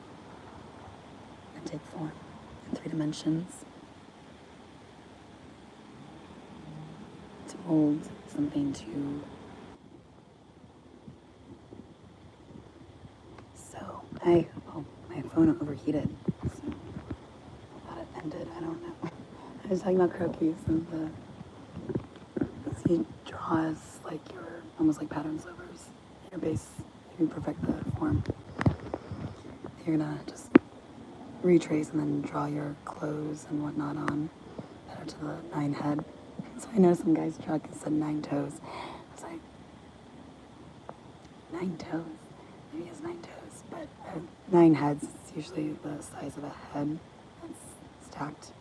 and take form in 3 dimensions, to mold something to. So my phone overheated, so I thought it ended. I don't know. I was talking about croquis and you draw as like your almost like pattern slivers. Your base, you perfect the form. You're gonna just retrace and then draw your clothes and whatnot on that are to the 9 head. So I know some guy's truck said 9 toes. I was like, 9 toes? Maybe he has 9 toes, but 9 heads is usually the size of a head that's stacked.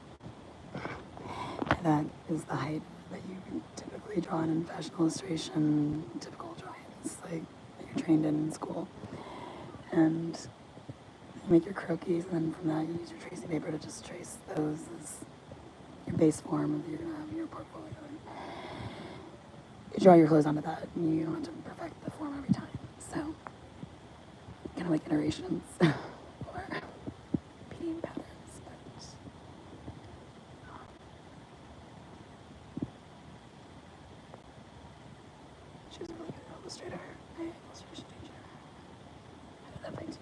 And that is the height that you typically draw in fashion illustration, typical drawings like that you're trained in school. And you make your croquis, and then from that you use your tracing paper to just trace those as your base form of you're gonna have your portfolio. You draw your clothes onto that, and you don't have to perfect the form every time. So, kind of like iterations or repeating patterns. But she was a really good illustrator, my illustration teacher. I did that thing too.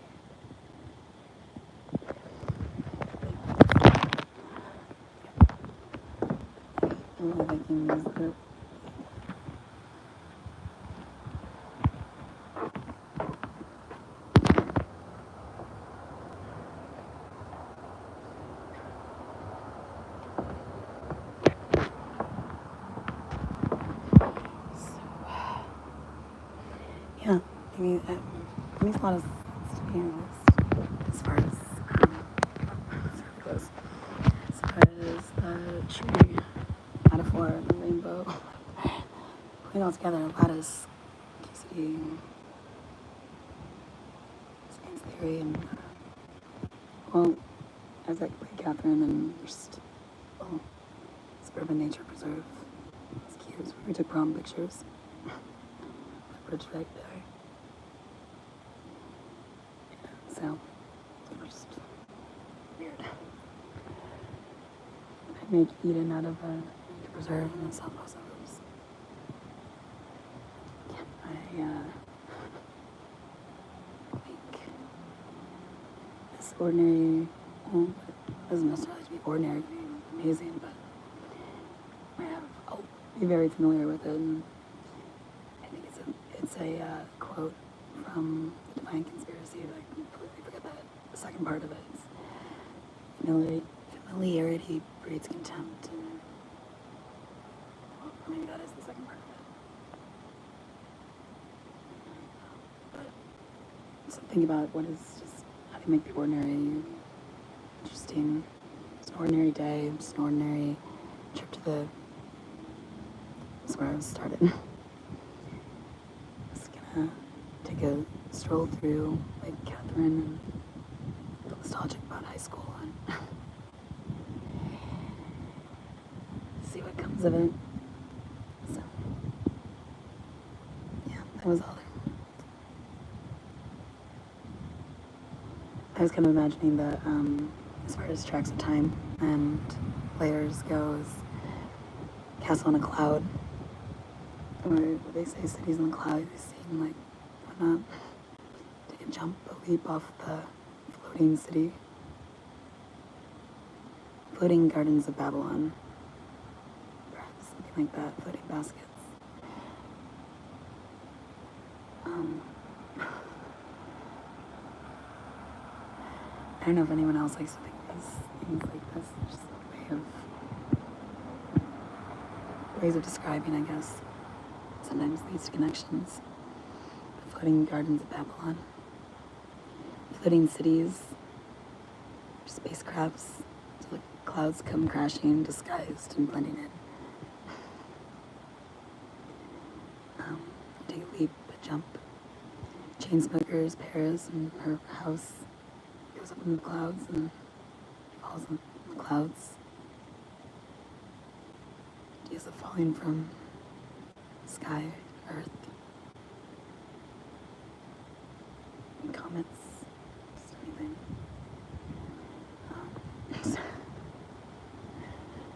I'm really liking these group. Yeah, I mean, it makes a lot of sense to be honest, as far as goes. tree metaphor, the rainbow, putting all together, lattice, scarcity, science theory, and well, as I played Catherine and just suburban nature preserve. It's cute. We took prom pictures. The bridge right there. Yeah, so it was just weird. I make Eden out of a nature preserve in the southwest suburbs. Yeah, I think this ordinary, well, it doesn't necessarily have to be ordinary, it can be amazing, but I'll be very familiar with it. And I think it's a quote from The Divine Conspiracy, but I completely forget the second part of it. It's familiarity breeds contempt. And, well, maybe that is the second part of it. But so think about what is just, how do you make the ordinary interesting? It's an ordinary day, it's an ordinary trip to the, that's where I started. Just gonna take a stroll through Lake Catherine and feel nostalgic about high school and see what comes of it. So, yeah, that was all there. I was kind of imagining that as far as tracks of time and layers goes, castle on a cloud, or they say cities on the cloud, they seem like, why not take a jump, a leap off the floating city, floating gardens of Babylon, perhaps something like that, floating baskets. I don't know if anyone else likes to think these things like this. It's just ways of describing, I guess. Sometimes leads to connections. The floating gardens of Babylon. Floating cities. Spacecrafts. So the clouds come crashing, disguised and blending in. Take a leap, a jump. Chainsmokers, Paris, and her house goes up in the clouds and falls in the clouds. Ideas of falling from sky, earth, and comets, just anything.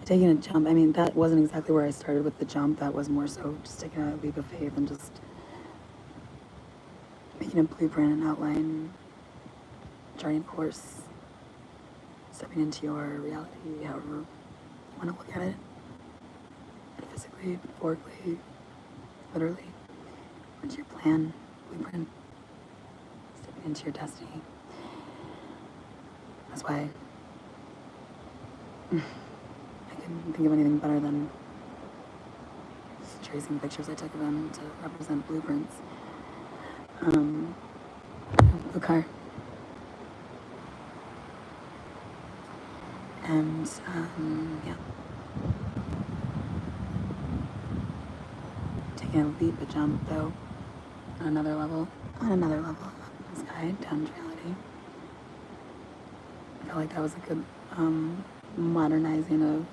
Taking a jump, I mean, that wasn't exactly where I started with the jump. That was more so just taking a leap of faith and just making a blueprint, an outline, charting a course, stepping into your reality, however you want to look at it. Physically, metaphorically, literally. What's your plan, blueprint, stepping into your destiny? That's why I couldn't think of anything better than just tracing pictures I took of them to represent blueprints. Blue car. And, yeah. Taking a leap, a jump, though, on another level, up in the sky, down to reality. I felt like that was a good modernizing of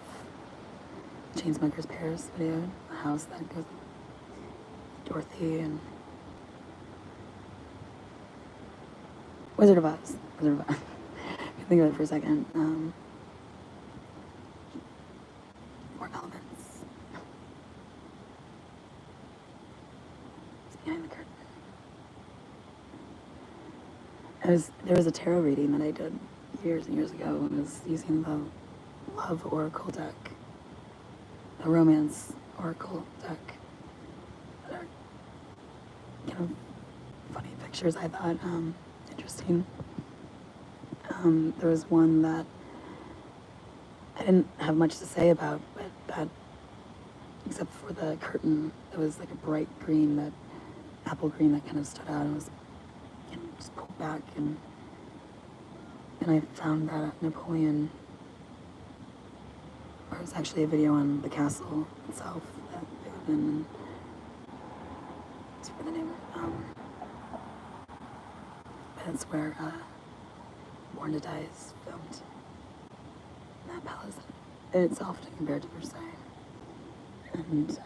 Chainsmokers Paris video, the house that goes with Dorothy and Wizard of Oz. I can think of it for a second. More elements. It's behind the curtain. There was a tarot reading that I did years and years ago when I was using the Love Oracle deck, the Romance Oracle deck. That are kind of funny pictures, I thought, interesting. There was one that I didn't have much to say about, but that, except for the curtain, it was like a bright green, that apple green that kind of stood out and was just pulled back, and I found that Napoleon or it was actually a video on the castle itself that they live in, and it's for the name. But it's where Born to Die is filmed. In that palace it's often compared to Versailles, and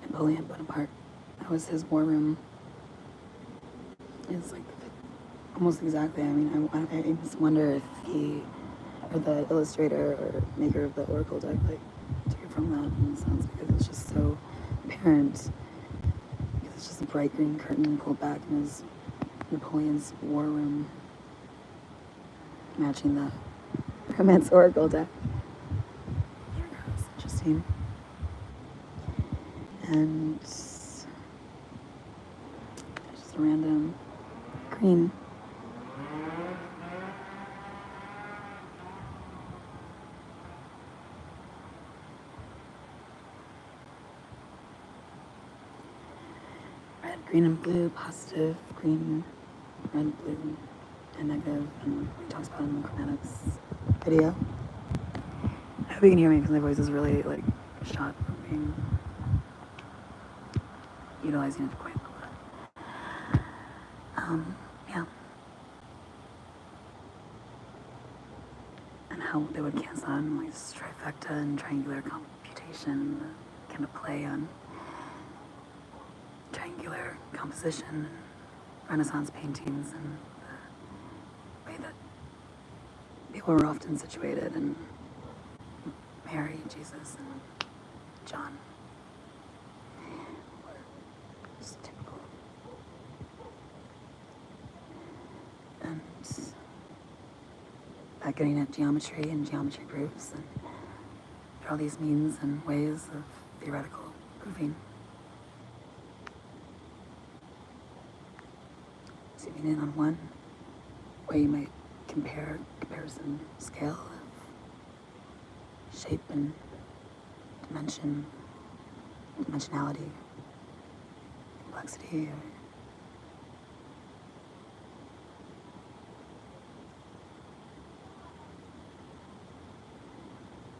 Napoleon Bonaparte, that was his war room. It's like almost exactly. I mean, I just wonder if he, or the illustrator or maker of the Oracle deck, like took it from that in a sense, because it's just so apparent. Because it's just a bright green curtain pulled back in his Napoleon's war room, matching the Romance Oracle deck. There it goes. Interesting. And just a random green. Red, green, and blue, positive, green, red, blue, and negative, and he talks about it in the chromatics video. I hope you can hear me because my voice is really like shot from being utilizing it quite a lot. Yeah. And how they would cancel on like trifecta and triangular computation, the kind of play on triangular composition, Renaissance paintings, and the way that people were often situated, and Mary, Jesus, and John were just typical. And that getting at geometry and geometry proofs, and there are all these means and ways of theoretical proving. Zooming in on one way you might comparison scale of shape and dimensionality, complexity, or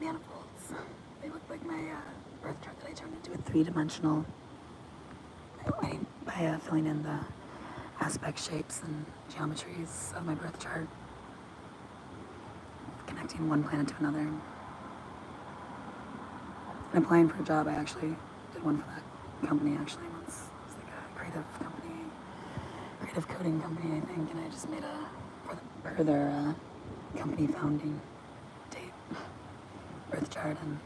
manifolds. They look like my birth chart that I turned into a three-dimensional by filling in the aspect shapes and geometries of my birth chart, connecting one planet to another. And applying for a job, I actually did one for that company actually once. It's like a creative coding company, I think, and I just made per their company founding date, birth chart, and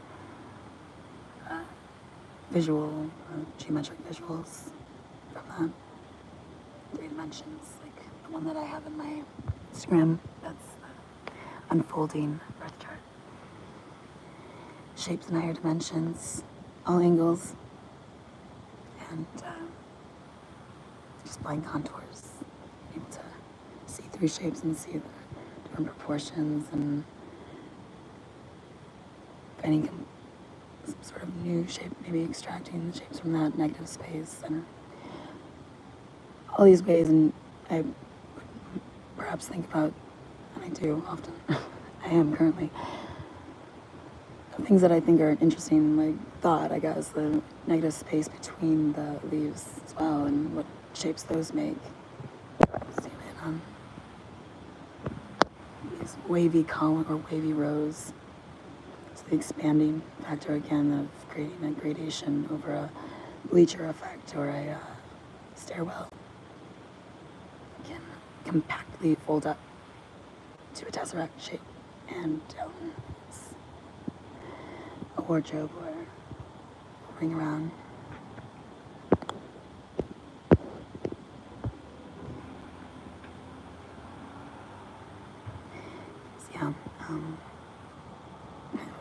geometric visuals from that. 3 dimensions, like the one that I have in my Instagram. That's the unfolding birth chart. Shapes in higher dimensions, all angles, and just blind contours. Being able to see through shapes and see the different proportions, and finding some sort of new shape, maybe extracting the shapes from that negative space, and all these ways. And I would perhaps think about, and I do often, I am currently, things that I think are interesting, like thought, I guess, the negative space between the leaves as well, and what shapes those make. Zoom in on these wavy column or wavy rows. So the expanding factor again of creating a gradation over a bleacher effect or a stairwell. Again, compactly fold up to a tesseract shape and down. A wardrobe or ring around. So yeah,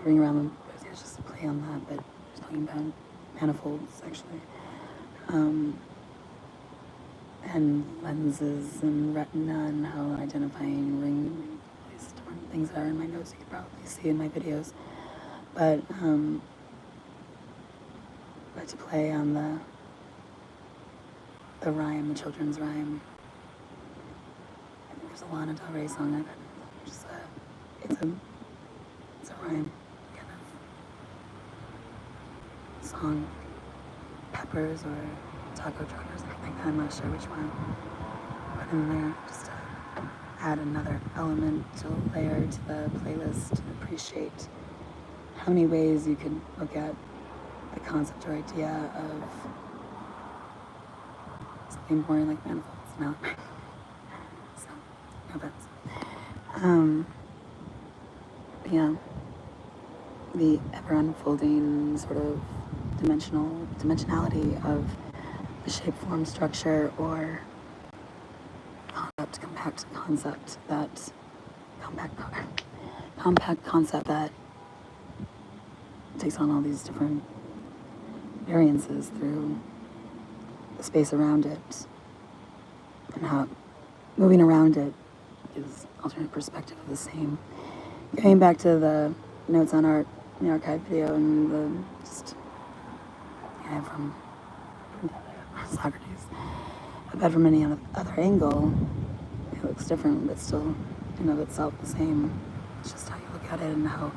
ring around them. There's just a play on that, but just talking about manifolds actually, and lenses and retina and how identifying ring, these different things that are in my notes you could probably see in my videos. But to play on the the rhyme, the children's rhyme. I think there's a Lana Del Rey song I've heard. It's a rhyme kind of song. Peppers or taco truck or something like that. I'm not sure which one. Put in there just to add another element, to layer to the playlist, to appreciate how many ways you could look at the concept or idea of something boring like manifolds. No. So, no offense. Yeah. The ever unfolding sort of dimensionality of the shape, form, structure, or compact concept that takes on all these different variances through the space around it, and how moving around it gives alternate perspective of the same. Going back to the notes on art, the archive video, and the from Socrates. I bet from any other angle, it looks different, but still, in of itself, the same. It's just how you look at it and how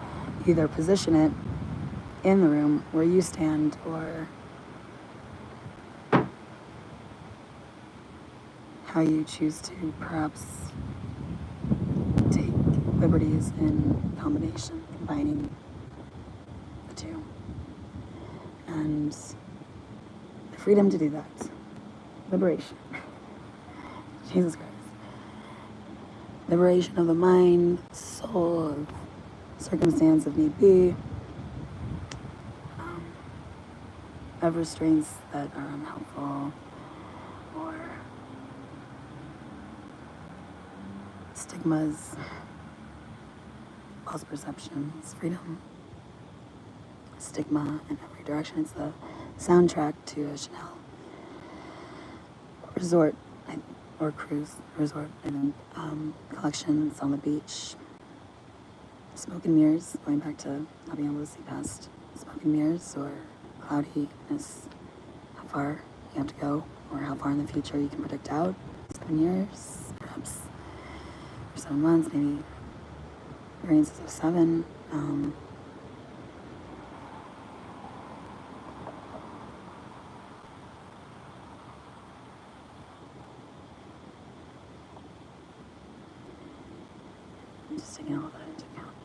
you either position it in the room where you stand, or how you choose to perhaps take liberties in combination, combining the two. And the freedom to do that. Liberation. Jesus Christ. Liberation of the mind, soul, of circumstance if need be. Of restraints that are unhelpful, or stigmas, false perceptions, freedom, stigma in every direction. It's the soundtrack to a Chanel resort or cruise resort, I think. Collections on the beach, smoke and mirrors, going back to not being able to see past smoke and mirrors, or cloudiness, how far you have to go, or how far in the future you can predict out. 7 years, perhaps, or 7 months, maybe variances of 7. Just taking all that into account.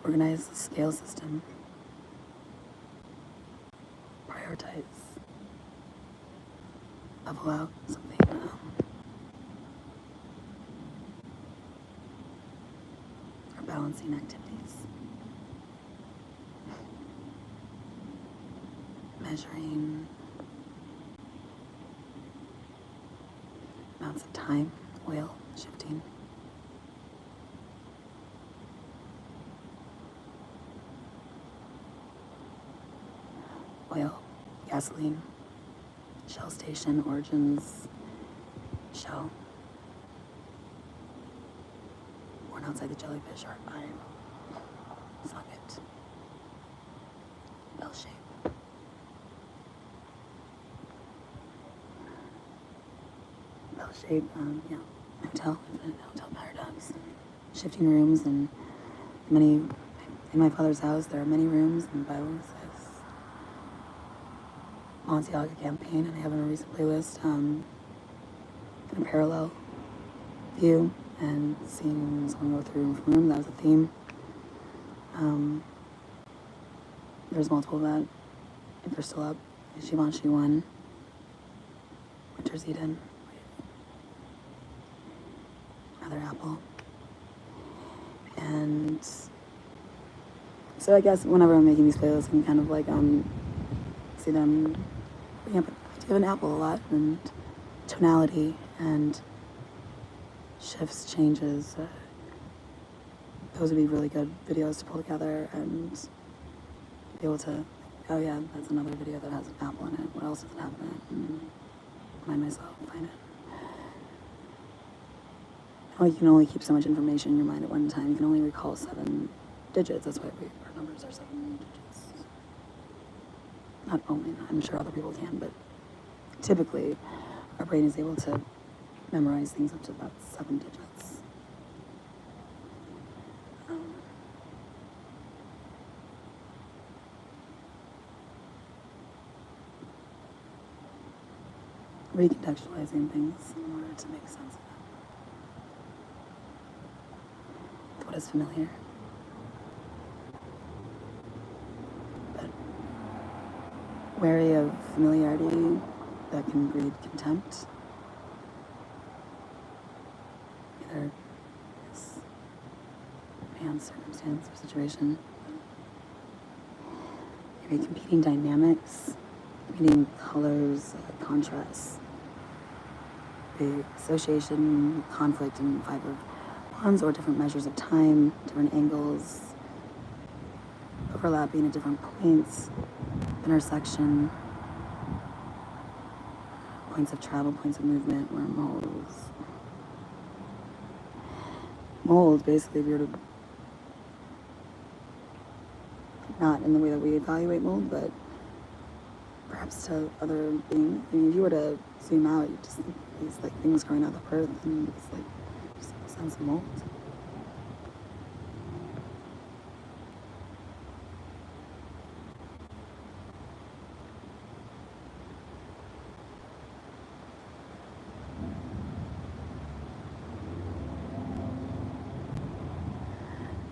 Organize the scale system. Prioritize. Level out something. Or balancing activities. Measuring amounts of time, oil, shifting. Oil, gasoline, Shell station, origins, Shell. Born outside the jellyfish art by socket. Bell shape. Bell shape, yeah. Hotel paradox. Shifting rooms, and in my father's house there are many rooms, and the Bible says Balenciaga campaign, and I have in a recent playlist in a parallel view, and seeing someone go through room for room. That was a theme. There's multiple of that. If they're still up, Givenchy one, Winter's Eden, another apple, and so I guess whenever I'm making these playlists, I'm kind of like see them. Yeah, but I do have an apple a lot, and tonality and shifts, changes. Those would be really good videos to pull together and be able to, oh yeah, that's another video that has an apple in it. What else does it have in it? And remind myself, find it. Oh, you can only keep so much information in your mind at one time. You can only recall 7 digits. That's why our numbers are 7 digits. not only, I'm sure other people can, but typically our brain is able to memorize things up to about 7 digits. Recontextualizing things in order to make sense of them. What is familiar, but wary of familiarity that can breed contempt. Either it's man's circumstance or situation. Maybe competing dynamics, competing colors, contrasts. The association, conflict, and 5 of Wands, or different measures of time, different angles, overlapping at different points, intersection, points of travel, points of movement, wormholes. Mold, basically, if you were to, not in the way that we evaluate mold, but perhaps to other beings. I mean, if you were to zoom out, you just think these like things growing out of the earth, and it's like just a sense of mold.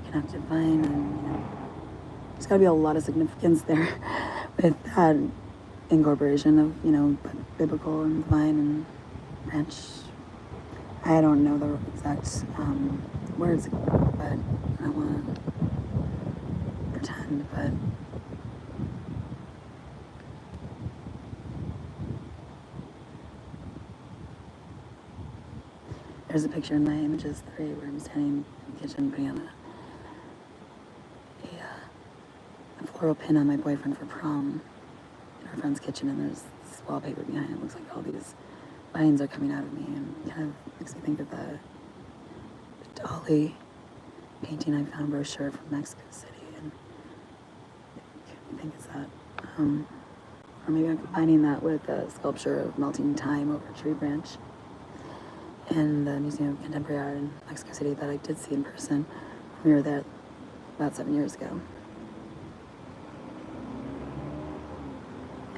Connected vine, and there's got to be a lot of significance there with that incorporation of biblical and divine and branch. I don't know the exact words, but I don't want to pretend. But there's a picture in my Images 3 where I'm standing in the kitchen putting on a floral pin on my boyfriend for prom in our friend's kitchen, and there's this wallpaper behind it. It looks like all these vines are coming out of me, and kind of makes me think of the Dolly painting I found, brochure from Mexico City, and I think it's that. Or maybe I'm combining that with a sculpture of melting time over a tree branch in the Museum of Contemporary Art in Mexico City that I did see in person. We were there about 7 years ago.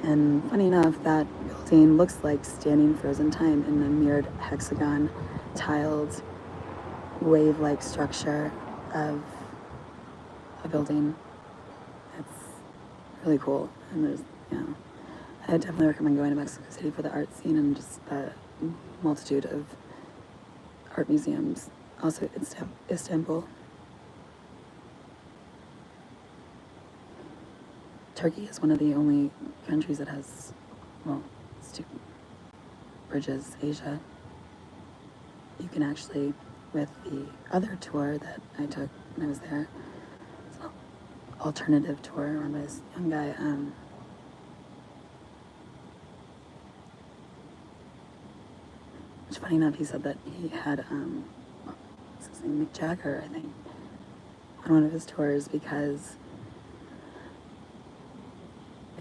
And funny enough, that building looks like standing frozen time in a mirrored hexagon, tiled, wave-like structure of a building. It's really cool. And there's, I definitely recommend going to Mexico City for the art scene and just the multitude of art museums. Also, Istanbul. Turkey is one of the only countries that has, it's 2 bridges, Asia. You can actually, with the other tour that I took when I was there, it's an alternative tour run by this young guy, which, funny enough, he said that he had, what's his name, Mick Jagger, I think, on one of his tours, because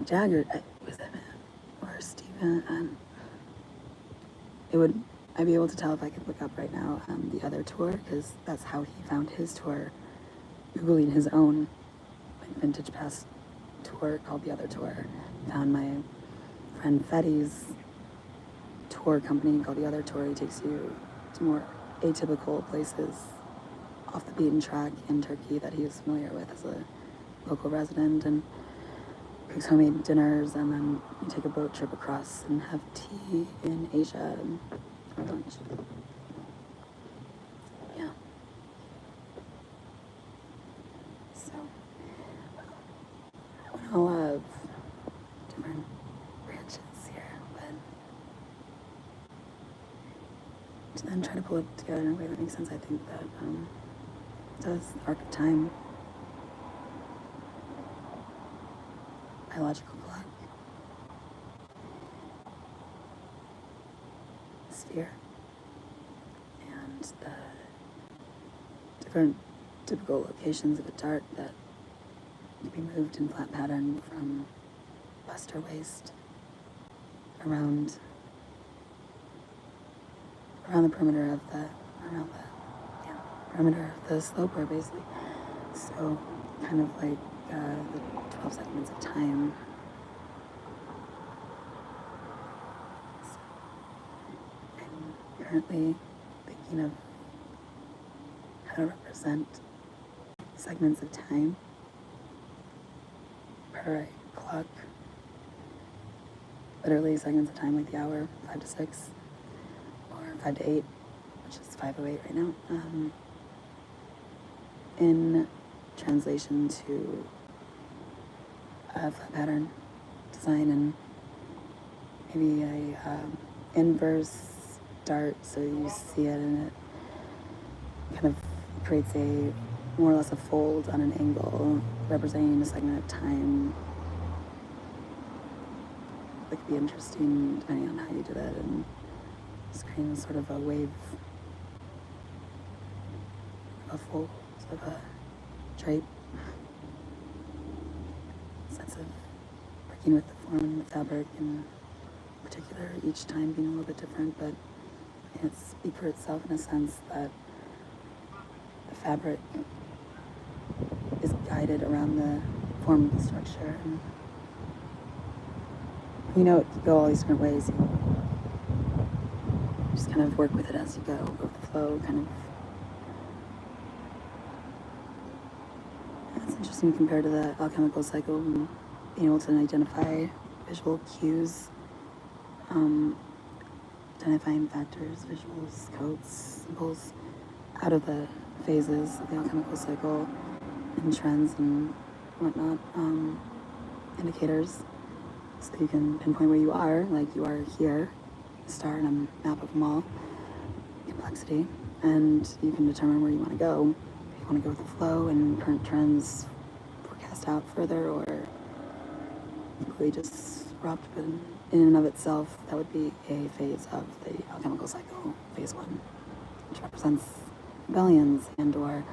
Jagger, was that or Steven, I'd be able to tell if I could look up right now the other tour, because that's how he found his tour, Googling his own vintage past tour called The Other Tour. Found my friend Fetty's tour company called The Other Tour. He takes you to more atypical places off the beaten track in Turkey that he was familiar with as a local resident, and cooks homemade dinners, and then you take a boat trip across and have tea in Asia or lunch. Yeah. So, I went a lot of different branches here, but to then try to pull it together in a way that makes sense, I think that does the arc of time. Biological clock, sphere, and the different typical locations of a dart that can be moved in flat pattern from bust her waist around the perimeter of the perimeter of the sloper, basically. So kind of like the 12 segments of time. So I'm currently thinking of how to represent segments of time per clock. Literally segments of time like the hour, 5 to 6, or 5 to 8, which is 5:08 right now. In translation to a flat pattern design, and maybe a inverse dart, so you see it and it kind of creates a more or less a fold on an angle representing a segment of time. That could be interesting depending on how you did it, and just creating sort of a wave, a fold of a drape. Sense of working with the form and the fabric in particular, each time being a little bit different, but it speaks for itself in a sense that the fabric is guided around the form of the structure. And it could go all these different ways. You just kind of work with it as you go with the flow, kind of. It's interesting compared to the alchemical cycle, and being able to identify visual cues, identifying factors, visuals, codes, symbols, out of the phases of the alchemical cycle, and trends and whatnot, indicators, so that you can pinpoint where you are, like you are here, a star in a map of them all, complexity, and you can determine where you want to go. If you want to go with the flow and current trends, forecast out further, or completely disrupt, but in and of itself, that would be a phase of the alchemical cycle, phase 1, which represents rebellions and or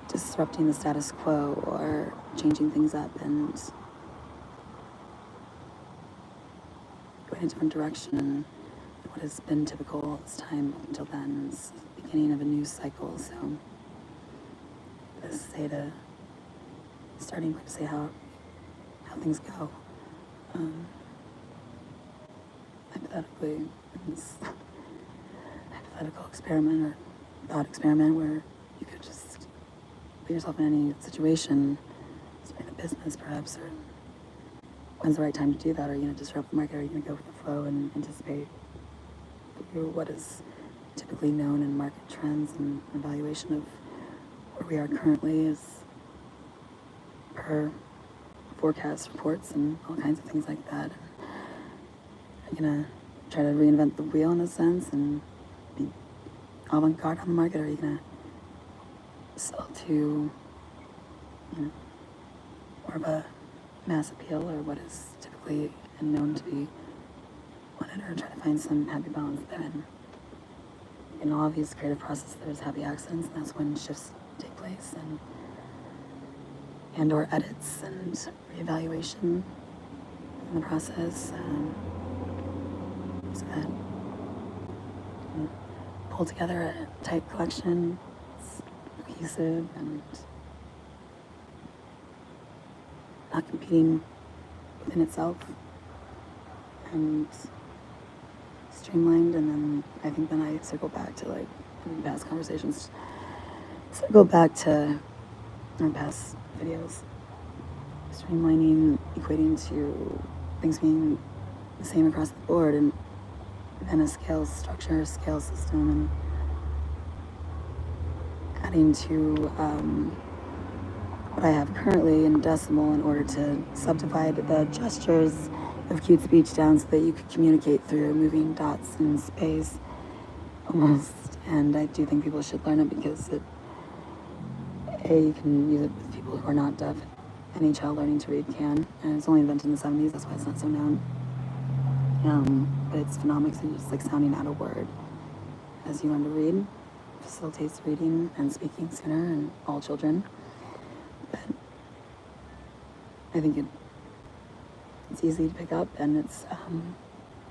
disrupting the status quo or changing things up and going in a different direction. And what has been typical this time up until then is the beginning of a new cycle. So let's say the starting point to say how things go. Hypothetically, in this hypothetical experiment or thought experiment where you could just put yourself in any situation, starting a business perhaps, or when's the right time to do that? Are you going to disrupt the market? Are you going to go with the flow and anticipate what is typically known in market trends, and evaluation of where we are currently is per forecast reports and all kinds of things like that? Are you going to try to reinvent the wheel in a sense and be avant-garde on the market, or are you going to sell to more of a mass appeal, or what is typically and known to be wanted, or try to find some happy balance there? And in all of these creative processes, there's happy accidents, and that's when shifts take place, and or edits and reevaluation in the process, so that you pull together a tight collection. It's cohesive and not competing within itself, and streamlined. And then I think then I circle back to, like, in past conversations, circle back to our past videos, streamlining, equating to things being the same across the board, and then a scale structure, scale system, and adding to what I have currently in decimal in order to subdivide the gestures of cute speech down so that you could communicate through moving dots in space, almost. And I do think people should learn it because you can use it with people who are not deaf. Any child learning to read can, and it's only invented in the 70s, that's why it's not so known. But it's phonomics, and just like sounding out a word as you learn to read facilitates reading and speaking sooner in all children. But I think it's easy to pick up, and it's,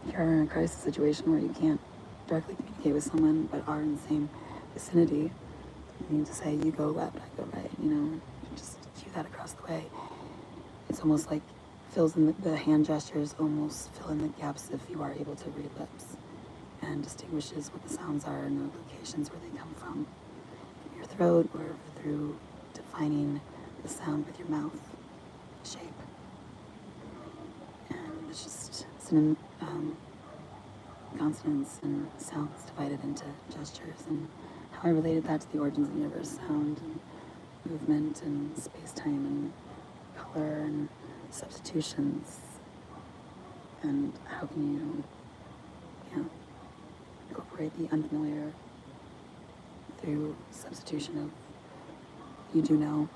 if you're in a crisis situation where you can't directly communicate with someone but are in the same vicinity, you need to say, you go left, I go right, you know, just cue that across the way. It's almost like fills in the hand gestures almost fill in the gaps if you are able to read lips, and distinguishes what the sounds are and the locations where they come from your throat, or through defining the sound with your mouth shape. And it's just consonants and sounds divided into gestures, and how I related that to the origins of the universe, sound and movement and space-time and color and substitutions, and how can you incorporate the unfamiliar through substitution of you do know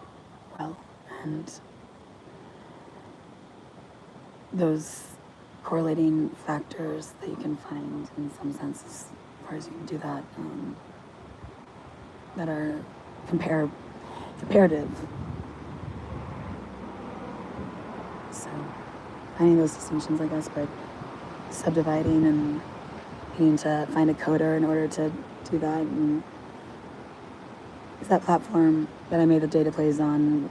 well, and those correlating factors that you can find in some sense as far as you can do that, that are comparative. So finding those distinctions, I guess, but subdividing and needing to find a coder in order to do that. And because that platform that I made the data plays on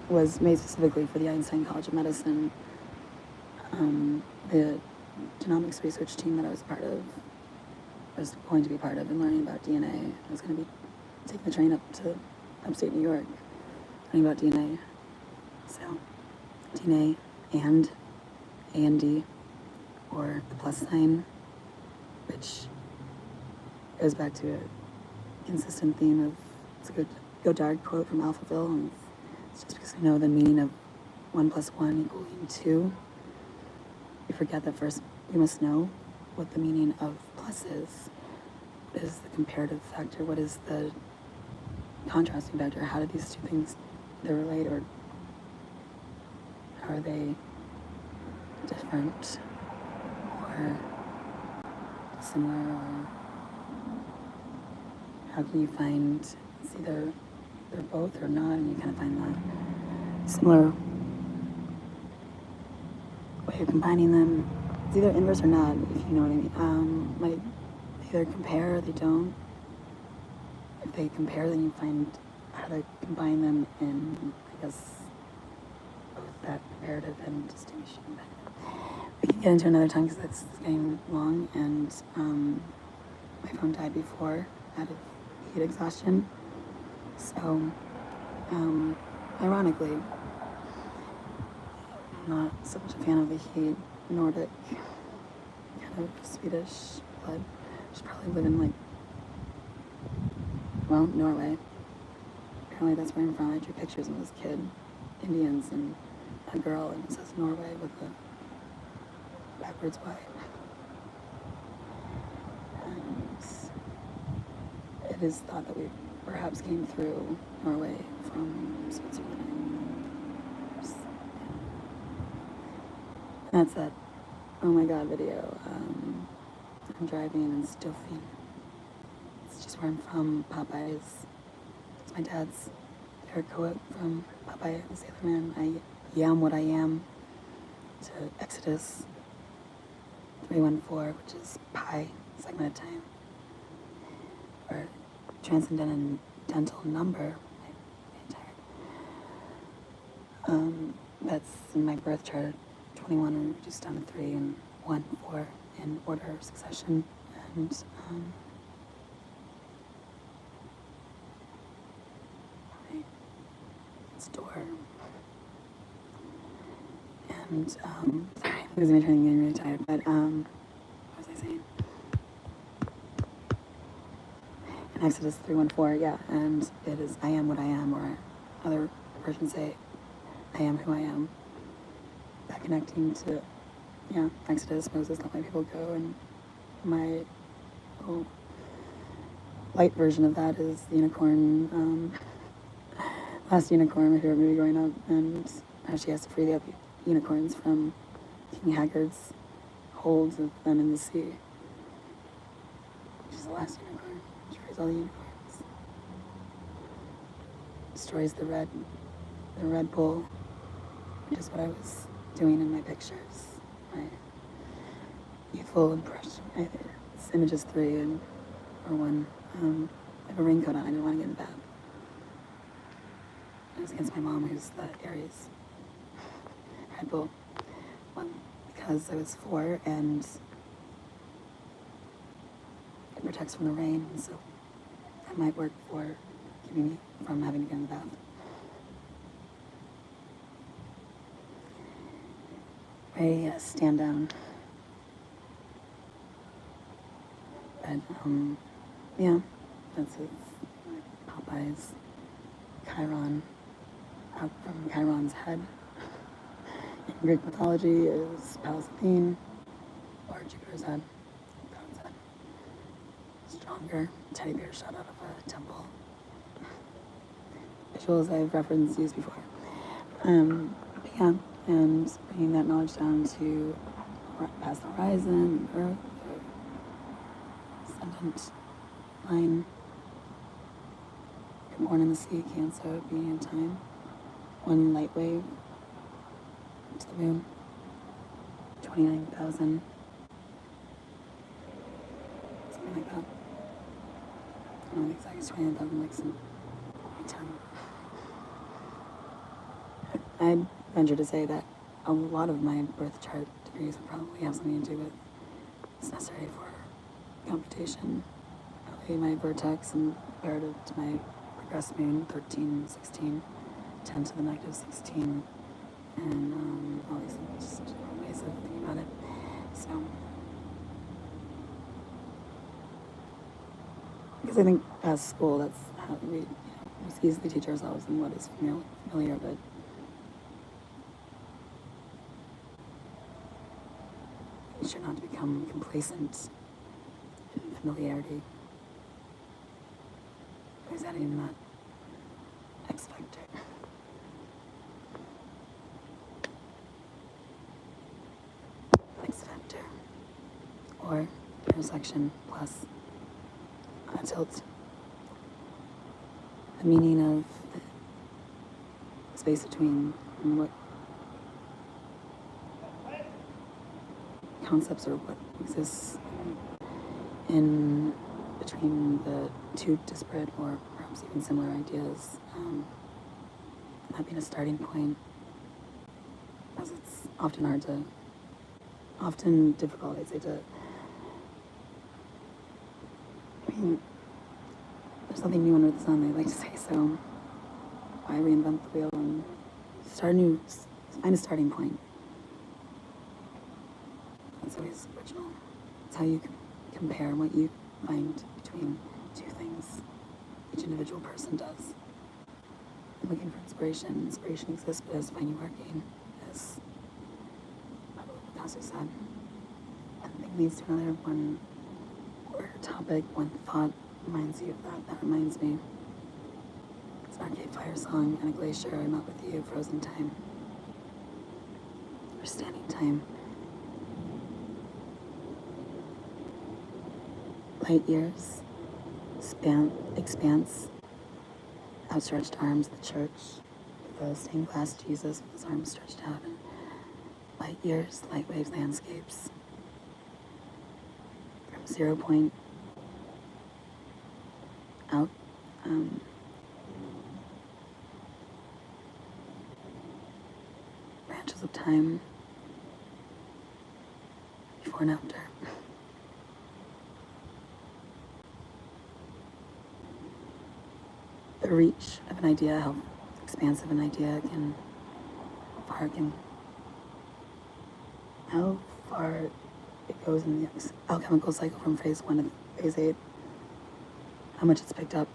was made specifically for the Einstein College of Medicine. The genomics research team that I was part of, was going to be part of, and learning about DNA. I was going to be taking the train up to upstate New York, learning about DNA. So DNA and A and D, or the plus sign, which goes back to a consistent theme of, it's a good Godard quote from Alphaville, and it's just because we know the meaning of 1 + 1 = 2. We forget that first we must know what the meaning of plus is. What is the comparative factor? What is the contrasting factor? How do these two things either relate, or are they different or similar, or how can you find it's either they're both or not, and you kind of find that similar way of combining them. It's either inverse or not, if you know what I mean. Like, they either compare or they don't. If they compare, then you find how to combine them in, I guess, both that comparative and distinction. We can get into another time because it's getting long, and my phone died before out of heat exhaustion. So, ironically, I'm not so much a fan of the heat. Nordic, kind of Swedish blood. Should probably live in, like, well, Norway. Apparently that's where I'm from. I drew pictures when I was a kid. Indians and a girl, and it says Norway with a backwards Y. And it is thought that we perhaps came through Norway from Switzerland. And that's that oh my god video. I'm driving and stuffing. It's just where I'm from, Popeyes. It's my dad's favorite quote from Popeye the Sailor Man. I am what I am, to Exodus 3:14, which is pi, segment of time, or transcendental number. That's in my birth chart. 21 and reduced down to 3, and 1, 4 in order of succession. And it's door. And sorry, I'm losing my train of getting really tired. But what was I saying? In Exodus 3:14, yeah, and it is I am what I am, or other versions say I am who I am. That connecting to, yeah, Exodus, Moses, let my people go, and my light version of that is the unicorn, Last Unicorn, my favorite movie growing up, and how she has to free the unicorns from King Haggard's holds of them in the sea. She's the last unicorn. She frees all the unicorns. Destroys the Red Bull, which is what I was doing in my pictures, my youthful impression. It's images 3 or 1. I have a raincoat on. I didn't want to get in the bath. It was against my mom, who's the Aries. Red Bull. Well, because I was 4 and it protects from the rain, so that might work for keeping me from having to get in the bath. Very stand down. But yeah, that's it. Popeye's Chiron, out from Chiron's head. In Greek mythology is Pallas Athene, or Jupiter's head, God's head. Stronger, teddy bear shot out of a temple. Visuals I've referenced used before. But yeah, and bringing that knowledge down to past the horizon, Earth, ascendant line. You're born in the sea, Cancer, being in time. 1 light wave to the moon. 29,000. Something like that. I don't know the exact, it's 29,000, like some 10. I'd venture to say that a lot of my birth chart degrees would probably have something to do with what's necessary for computation. Probably my vertex and comparative to my progressed moon, 13, 16, 10 to the negative 16, and all these just ways of thinking about it. So, because I think past school, that's how we just easily teach ourselves and what is familiar, but we should not become complacent in familiarity. Always adding that X factor. X factor. Or intersection plus a tilt. The meaning of the space between what concepts or what exists in between the 2 disparate or perhaps even similar ideas, that being a starting point, as it's often difficult, I'd say, there's something new under the sun, they like to say, so why reinvent the wheel and find a starting point. That's always original. It's how you compare what you find between 2 things each individual person does. Looking for inspiration. Inspiration exists, but as finding working, as Picasso said. One thing leads to another, one word or topic, one thought reminds you of that. That reminds me. It's an Arcade Fire song and a glacier. I'm not with you, frozen time. Or standing time. Light years, expanse, outstretched arms of the church, the stained glass Jesus with his arms stretched out, and light years, light waves, landscapes, from 0 point out, branches of time, before and after. The reach of an idea, how expansive an idea can, how far it goes in the alchemical cycle from phase 1 to phase 8, how much it's picked up,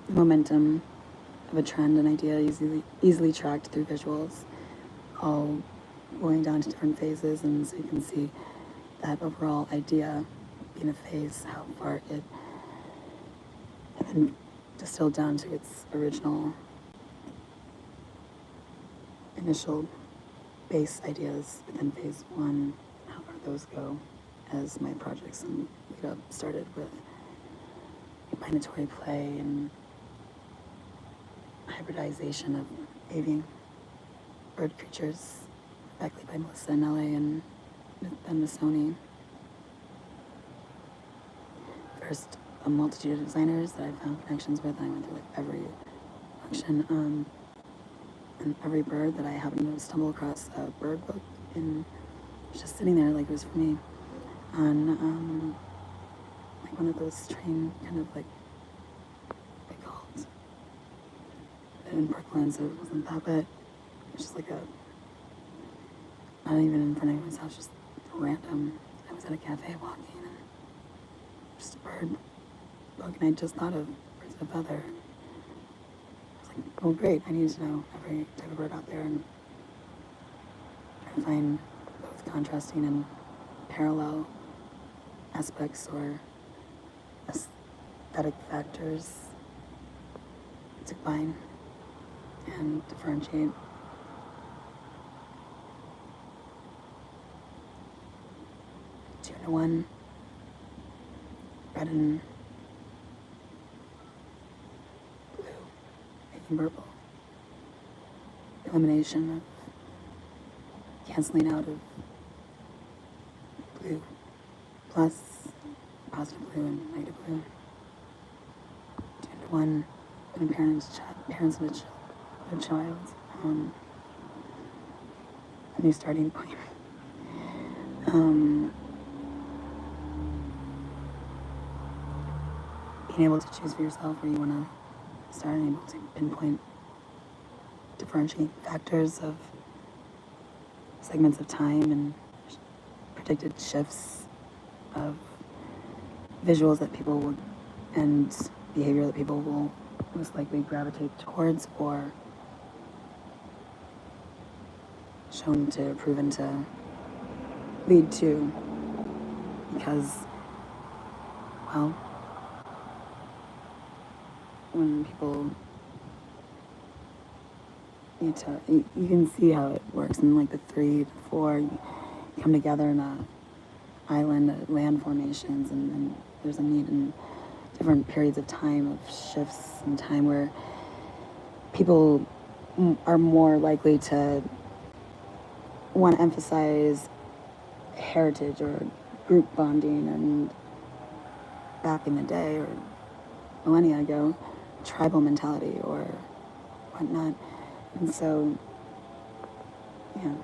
the momentum of a trend, an idea easily tracked through visuals, all going down to different phases, and so you can see that overall idea being a phase, how far it, and then distilled down to its original initial base ideas within phase 1, how far those go, as my projects and lead up started with combinatory play and hybridization of avian bird creatures, Beckley by Melissa in LA and then with Sony. First, a multitude of designers that I found connections with. I went through like every function, and every bird that I happened to stumble across a bird book, and it was just sitting there like it was for me on like one of those train kind of like they called in Brooklyn, so it wasn't that, but it was just like a not even in front of anyone's house, just random. I was at a cafe walking and just a bird book, and I just thought of birds of a feather. I was like, oh great, I need to know every type of bird out there and try to find both contrasting and parallel aspects or aesthetic factors to combine and differentiate. Two into one, red and blue, making purple. Elimination of canceling out of blue plus positive blue and negative blue. Two into one, and parents and a child. A new starting point. Being able to choose for yourself where you want to start and able to pinpoint differentiate factors of segments of time and predicted shifts of visuals that people would and behavior that people will most likely gravitate towards or shown to proven to lead to, because, well, when people need to, you can see how it works in like the 3 to 4, you come together in a island, land formations, and then there's a need in different periods of time of shifts in time where people are more likely to want to emphasize heritage or group bonding, and back in the day or millennia ago, tribal mentality or whatnot. And so, yeah.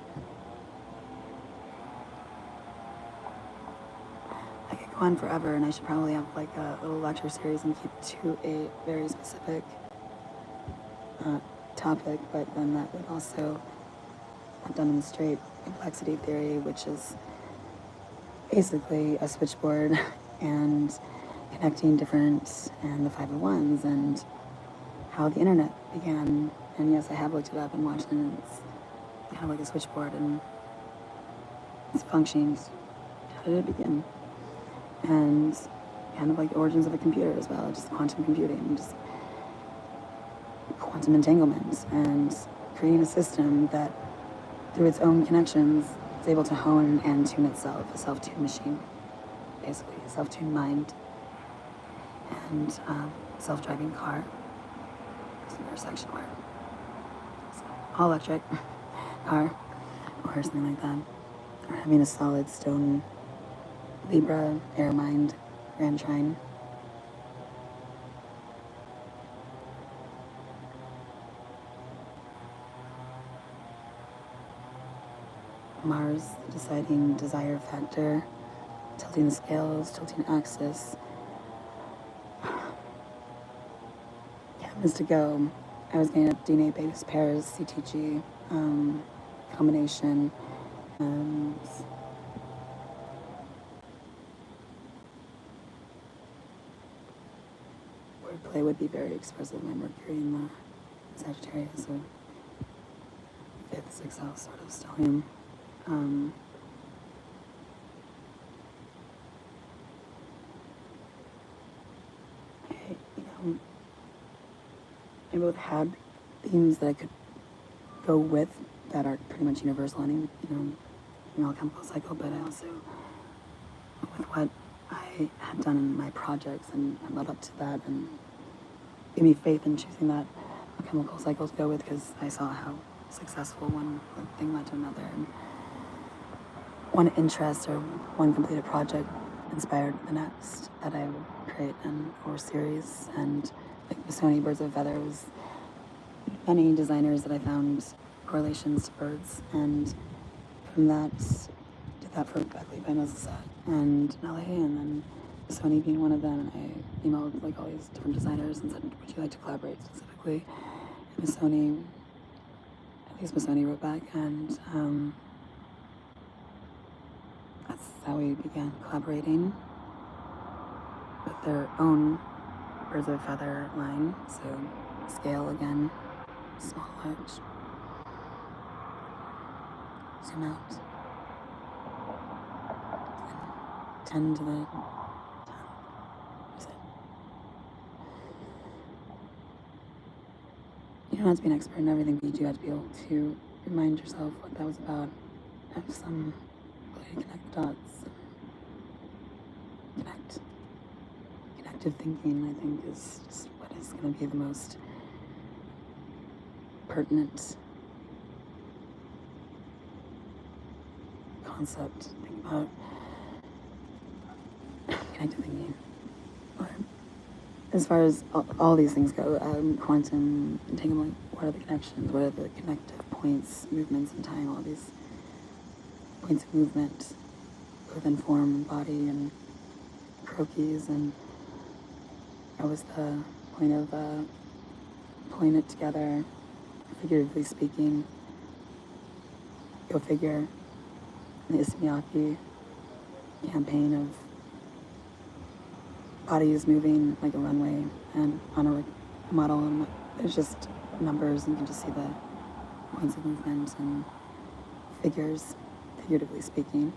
I could go on forever, and I should probably have like a little lecture series and keep to a very specific topic, but then that would also demonstrate complexity theory, which is basically a switchboard and connecting different and the 501s and how the internet began. And yes, I have looked it up and watched it, and it's kind of like a switchboard and its functions. How did it begin? And kind of like the origins of a computer as well, just quantum computing, just quantum entanglement, and creating a system that through its own connections is able to hone and tune itself, a self-tuned machine, basically, a self-tuned mind, and self-driving car. There's an intersection where it's all electric car or something like that, or having a solid stone Libra, air mind, grand trine. Mars, the deciding desire factor, tilting the scales, tilting axis. Yeah, was to go. I was getting a DNA-based pairs, CTG combination, and wordplay would be very expressive. My Mercury in the Sagittarius, so 5th, 6th house sort of stellium. I both had themes that I could go with that are pretty much universal in, alchemical cycle, but I also, with what I had done in my projects and led up to that, and gave me faith in choosing that alchemical cycle to go with, because I saw how successful one thing led to another. And one interest or one completed project inspired the next that I would create or series. And like Missoni Birds of a Feather was many designers that I found correlations to birds, and from that did that for Beckley by Moses and in LA, and then Missoni being one of them. And I emailed like all these different designers and said, would you like to collaborate specifically? And Missoni, at least Missoni wrote back, and that's how we began collaborating with their own Birds of a Feather line. So scale again, small, large, zoom out, and 10 to the 10. You don't have to be an expert in everything, but you do have to be able to remind yourself what that was about, have some way to connect the dots, connective thinking, I think, is just what is going to be the most pertinent concept. Think about connective thinking. Or, as far as all these things go, quantum entanglement, what are the connections, what are the connective points, movements in time, all these points of movement, both in form and body and croquis, and that was the point of pulling it together, figuratively speaking. Go figure, the Isimiaki campaign of bodies moving like a runway and on a model, and there's just numbers, and you can just see the points of movement and figures, figuratively speaking,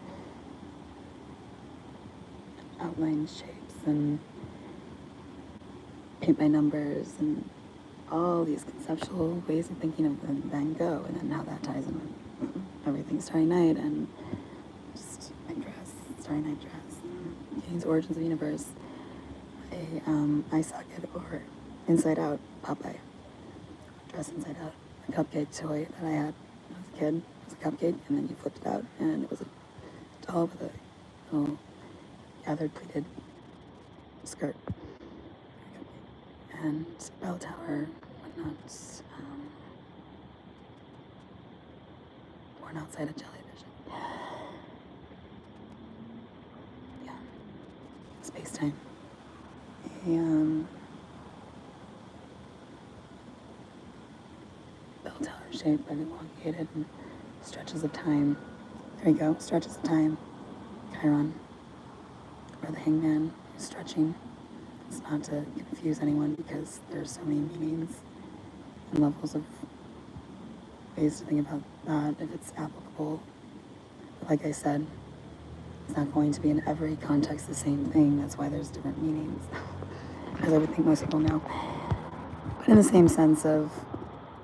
outline shapes and paint by numbers and all these conceptual ways of thinking of Van Gogh, and then how that ties in with everything Starry Night and just Night Dress, Starry Night Dress, King's Origins of the Universe, a eye socket or Inside Out Popeye, Dress Inside Out, a cupcake toy that I had when I was a kid. It was a cupcake, and then you flipped it out, and it was a doll with a little gathered pleated skirt, and bell tower, whatnot, born outside a jellyfish. Yeah, space-time. Bell tower shape, but elongated and stretches of time. There you go, stretches of time. Chiron, or the hangman, is stretching. It's not to confuse anyone, because there's so many meanings and levels of ways to think about that if it's applicable. But like I said, it's not going to be in every context the same thing. That's why there's different meanings, as I would think most people know. But in the same sense of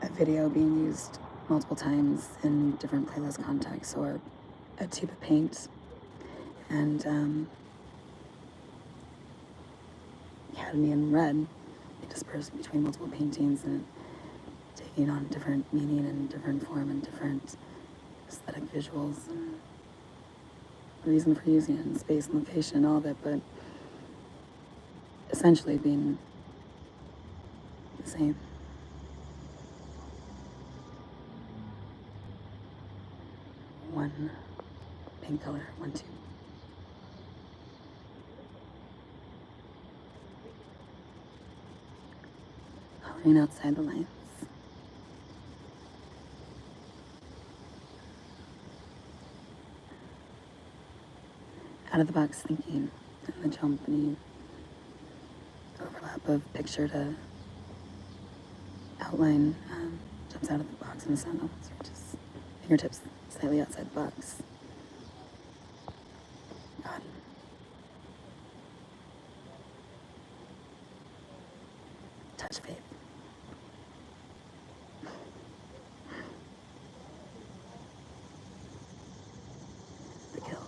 a video being used multiple times in different playlist contexts, or a tube of paint and cadmium red be dispersed between multiple paintings and taking on different meaning and different form and different aesthetic visuals and reason for using it in space and location and all of it, but essentially being the same. One paint color, one tube. Hovering outside the lines. Out of the box thinking, and the jump and the overlap of picture to outline jumps out of the box in the sun, almost reaches fingertips slightly outside the box. God. Touch faith. The kill.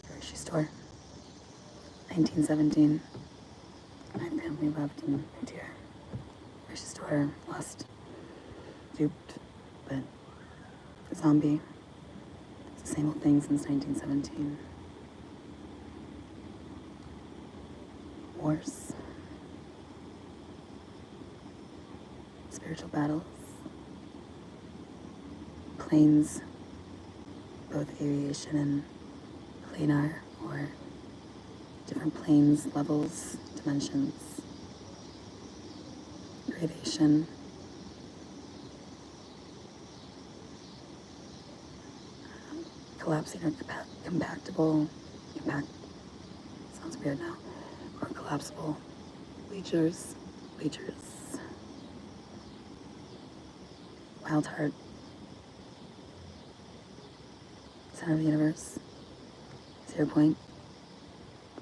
Grocery store. 1917. My family loved and dear. Grocery store, lost duped, but a zombie. It's the same old thing since 1917. Wars. Spiritual battles. Planes, both aviation and planar, or different planes, levels, dimensions, gradation. Collapsing or compactable, sounds weird now, or collapsible, bleachers, wild heart, center of the universe, 0 point,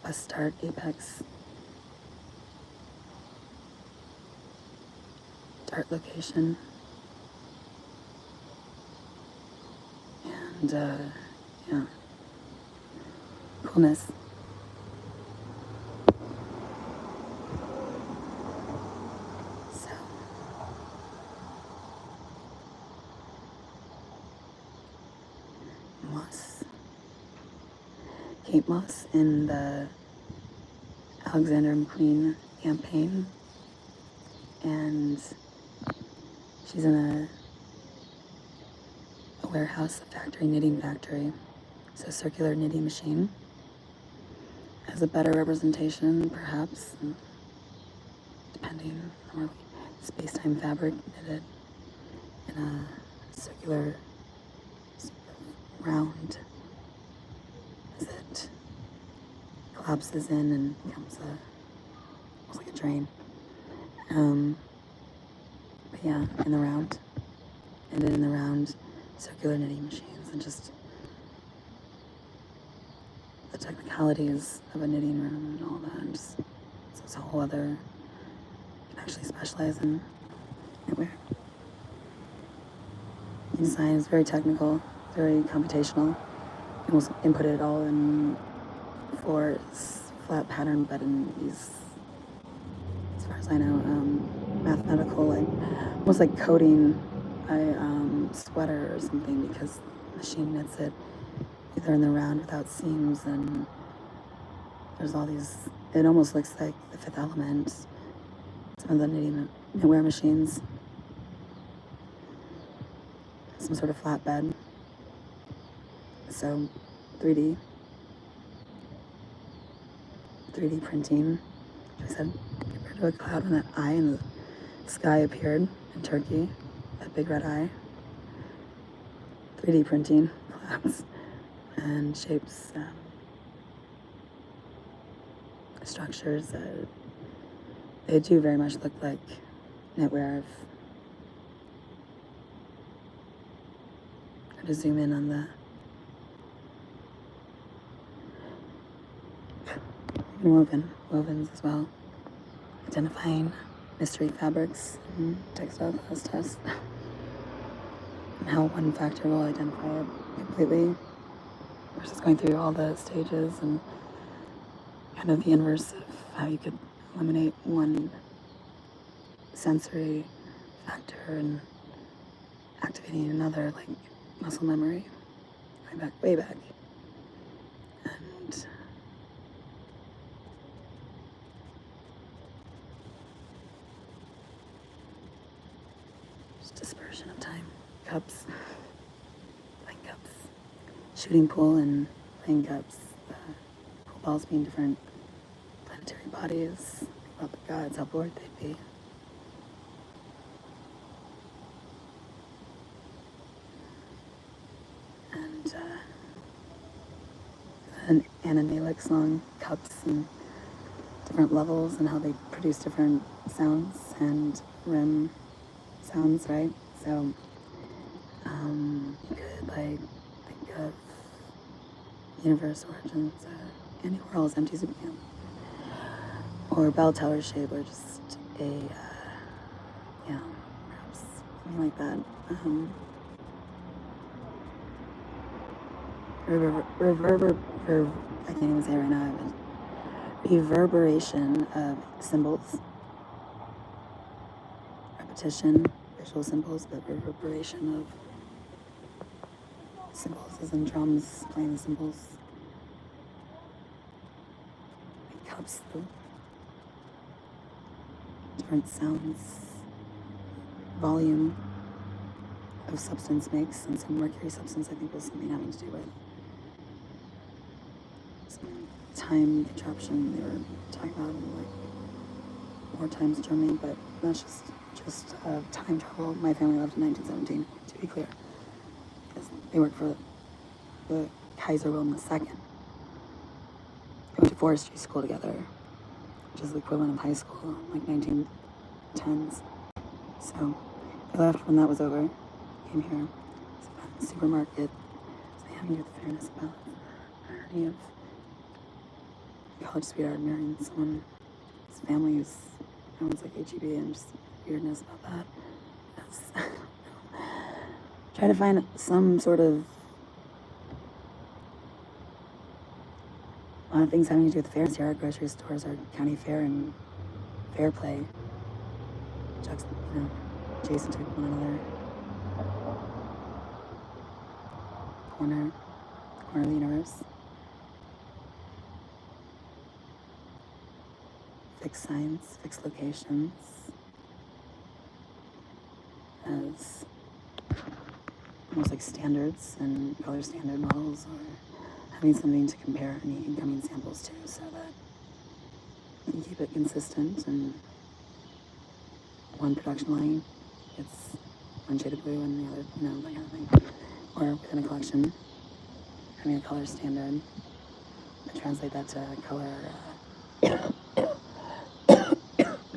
best start, apex, dart location, and yeah, coolness. So, Moss, Kate Moss in the Alexander McQueen campaign, and she's in a warehouse, a factory, knitting factory. So circular knitting machine has a better representation, perhaps, depending on space-time fabric knitted in a circular round as it collapses in and becomes almost like a drain. But yeah, in the round, knitted in the round, circular knitting machines, and just the technicalities of a knitting room and all that. And just, so it's a whole other, you can actually specialize in knitwear. Design is very technical, very computational. You can almost input it all in for flat pattern, but in these, as far as I know, mathematical, like almost like coding a sweater or something, because the machine knits it either in the round without seams, and there's all these, it almost looks like the Fifth Element, some of the knitwear machines, some sort of flatbed. So 3D printing, which I said, compared to a cloud when that eye in the sky appeared in Turkey, that big red eye. 3D printing clouds and shapes, structures. They do very much look like knitwear. Try to zoom in on the wovens as well, identifying mystery fabrics and textile class tests, and how one factor will identify it completely versus going through all the stages, and kind of the inverse of how you could eliminate one sensory factor and activating another, like muscle memory, way back. And just dispersion of time. Cups, playing cups, shooting pool and playing cups. The pool balls being different planetary bodies. Think about the gods, how bored they'd be. And an Anna Malik song, Cups, and different levels and how they produce different sounds and rim sounds, right? So you could like think of Universe Origins, Andy Warhol's Empty Soup Can, or Bell Tower Shape, or just a perhaps something like that. I can't even say it right now. Reverberation of symbols, repetition visual symbols, but reverberation of symbols, as in drums playing the cymbals, like cups, the different sounds, volume of substance makes, and some mercury substance I think was something having to do with some time contraption they were talking about in like war times Germany, but that's just time travel. My family left in 1917, to be clear, because they worked for the Kaiser Wilhelm II. They went to forestry school together, which is the equivalent of high school, like 1910s. So they left when that was over, came here, found the supermarket, so they had to do with the fairness about the irony of a college sweetheart marrying someone, his family is, everyone's like HEB, and just weirdness about that. Try to find some sort of a lot of things having to do with fairs here. Our grocery stores are county fair and fair play, adjacent to one another. Corner of the universe. Fixed signs, fixed locations, as almost like standards and color standard models, or having something to compare any incoming samples to, so that you keep it consistent and one production line gets one shade of blue and the other, that kind of thing. Or within a collection, having a color standard, but translate that to color,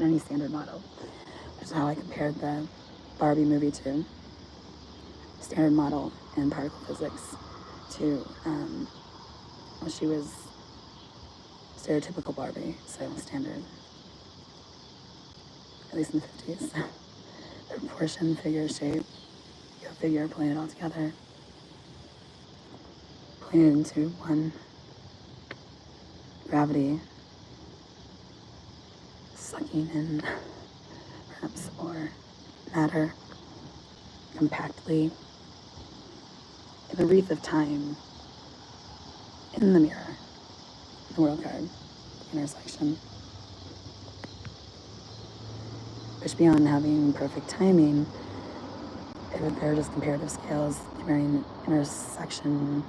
any standard model, which is how I compared the Barbie movie to standard model in particle physics to, well, she was stereotypical Barbie, so standard, at least in the 50s. Proportion, figure, shape, you have figure, pulling it all together, putting it into one gravity, sucking in perhaps, or matter compactly in the wreath of time, in the mirror, the world card, intersection, which beyond having perfect timing, if they're just comparative scales, comparing intersection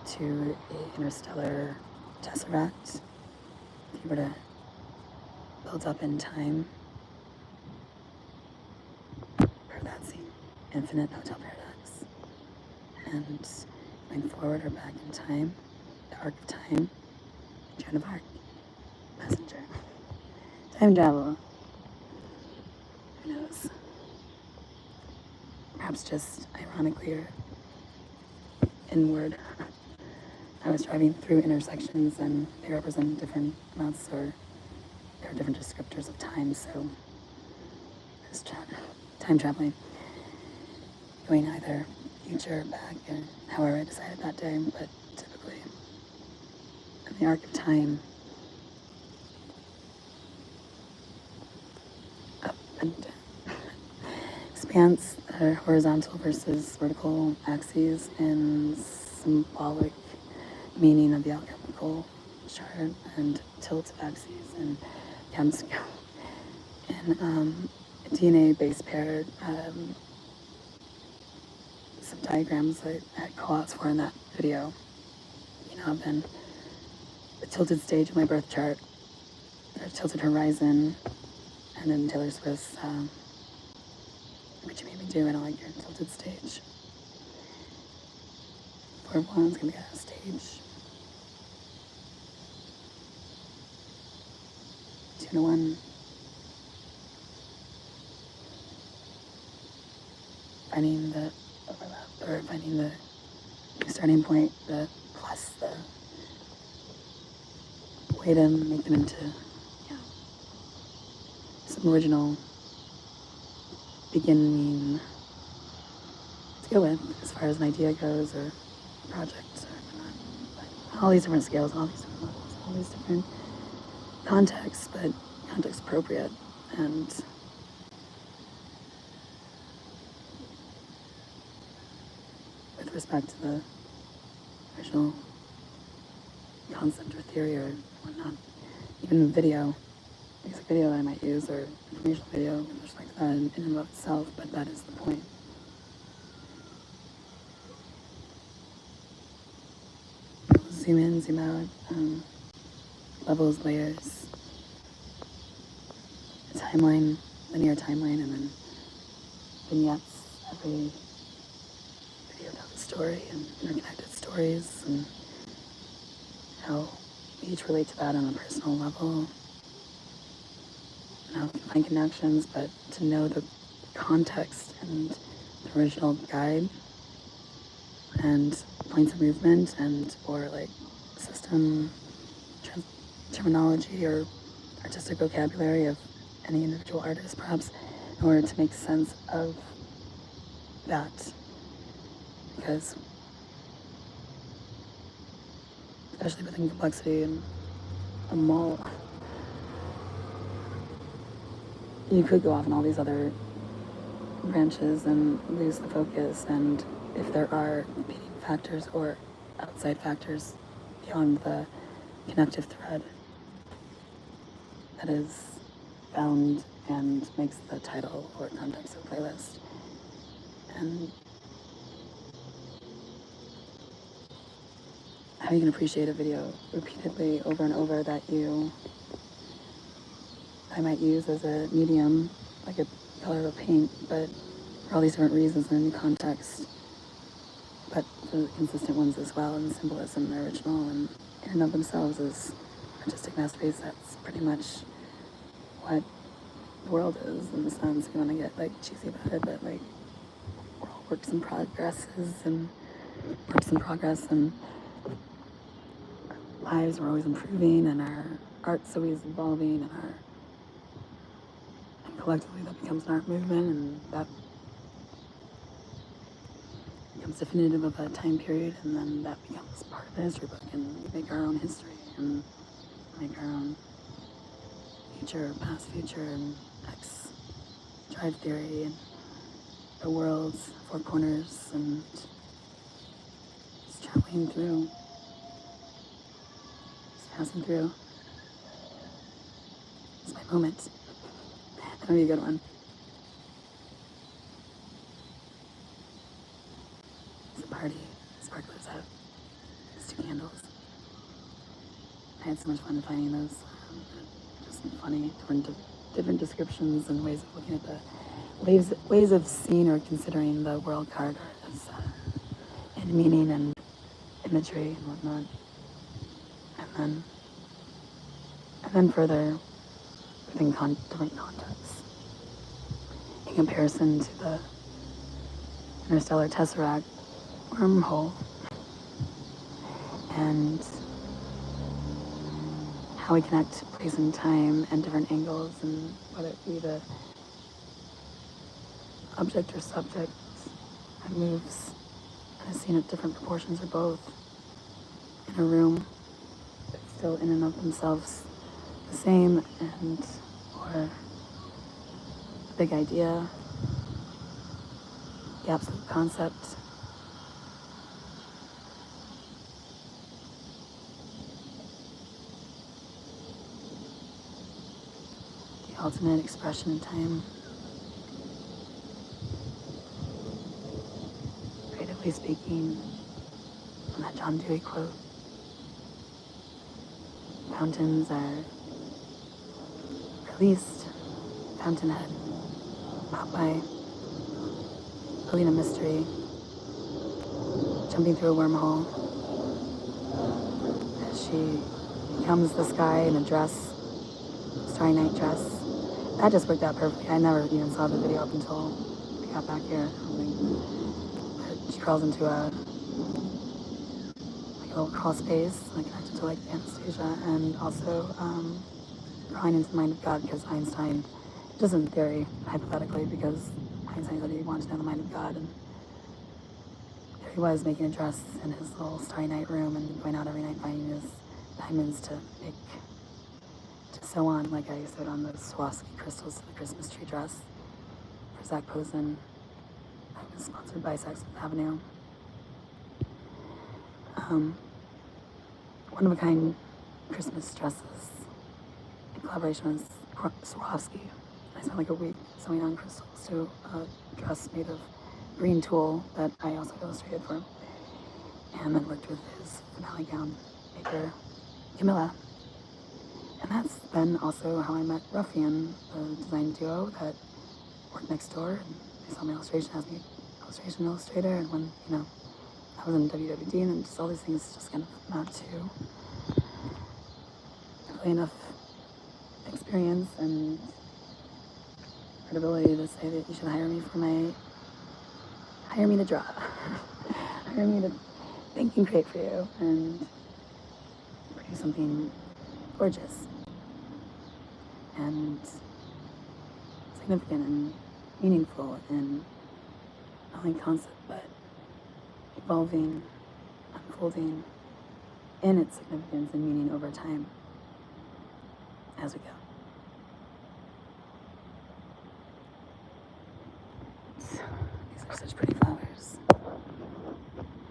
to an interstellar tesseract, if you were to build up in time, per that scene, infinite hotel paradox, and going forward or back in time, the arc of time, Joan of Arc, messenger, time travel, who knows, perhaps just ironically or inward. I was driving through intersections and they represent different amounts, or there are different descriptors of time, so it's time traveling, going either future or back, or however I decided that day, but typically in the arc of time, up and down. Expanse that are horizontal versus vertical axes, and symbolic meaning of the alchemical chart, and tilt axes, and chemscale, and DNA base pair, some diagrams I had call-outs for in that video. I've been the tilted stage of my birth chart, or tilted horizon, and then Taylor Swift's What You Made Me Do, I Don't Like Your Tilted Stage. 4 of Wands gonna be a stage. 2 to 1. Finding the overlap, or finding the new starting point, the plus, the way to make them into, some original beginning to go with, as far as an idea goes, or projects, or whatnot. But all these different scales, all these different levels, all these different contexts, but context appropriate, and respect to the original concept or theory or whatnot. Even video, music video that I might use, or informational video with respect to that in and of itself, but that is the point. Zoom in, zoom out, levels, layers, a timeline, linear timeline, and then vignettes. Every video tells a story and interconnected stories, and how we each relate to that on a personal level, and how we can find connections, but to know the context and the original guide and points of movement and or like system terminology or artistic vocabulary of any individual artist, perhaps, in order to make sense of that. Because especially within complexity and a mall, you could go off on all these other branches and lose the focus, and if there are competing factors or outside factors beyond the connective thread that is found and makes the title or context of the playlist. And how you can appreciate a video repeatedly over and over that I might use as a medium, like a color of a paint, but for all these different reasons in a new context, but the consistent ones as well, and symbolism, the original, and in and of themselves as artistic masterpiece. That's pretty much what the world is, in the sense. We want to get like cheesy about it, but like we're all works in progress, and our lives are always improving, and our art's always evolving, and collectively that becomes an art movement, and that becomes definitive of a time period, and then that becomes part of the history book, and we make our own history and make our own future, past, future, and X drive theory, and the world's four corners, and just traveling through, just passing through. It's my moment. That'll be a good one. It's a party. Sparklers out. There's 2 candles. I had so much fun finding those. Just funny, different descriptions and ways of looking at the ways of seeing or considering the world card as and meaning and imagery and whatnot. And then further within different contexts. In comparison to the interstellar tesseract wormhole, and how we connect place and time and different angles, and whether it be the object or subject that moves and is seen at different proportions, or both, in a room, but still in and of themselves the same, and or the big idea, the absolute concept. The ultimate expression in time. Creatively speaking, from that John Dewey quote, fountains are released, fountainhead, Popeye, building a mystery, jumping through a wormhole, as she becomes the sky in a dress, Starry Night dress. That just worked out perfectly. I never even saw the video up until we got back here. But she crawls into a little crawl space, like connected to like Anastasia, and also drawing into the mind of God, because Einstein, just in theory, hypothetically, because Einstein said he wanted to know the mind of God, and there he was making a dress in his little Starry Night room and going out every night finding his diamonds to sew on, like I sewed on those Swarovski crystals to the Christmas tree dress for Zach Posen. That was sponsored by Saks Fifth Avenue. one-of-a-kind Christmas dresses in collaboration with Swarovski. I spent like a week sewing on crystals to a dress made of green tulle that I also illustrated for him. And then worked with his finale gown maker, Camilla. And that's then also how I met Ruffian, the design duo that worked next door. And they saw my illustration, asked me illustration illustrator, and when, I was in WWD, and then just all these things just kind of amount to really enough experience and credibility to say that you should hire me to draw. Hire me to think and create for you and produce something gorgeous and significant and meaningful and not only concept but evolving, unfolding in its significance and meaning over time as we go. These are such pretty flowers.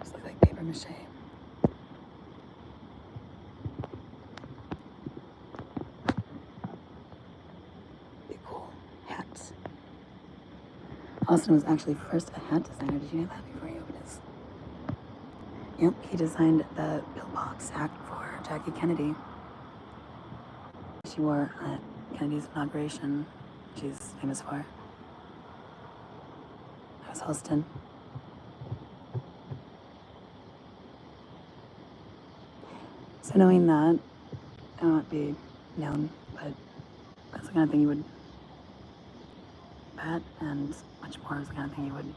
Just look like paper mache. Be cool. Hats. Austin was actually first a hat designer. Did you know that before you opened his? Yep, he designed the pillbox hat for Jackie Kennedy. She wore at Kennedy's inauguration. She's famous for. I was Holston. So knowing that, I won't be known, but that's the kind of thing you would bet, and much more is the kind of thing you would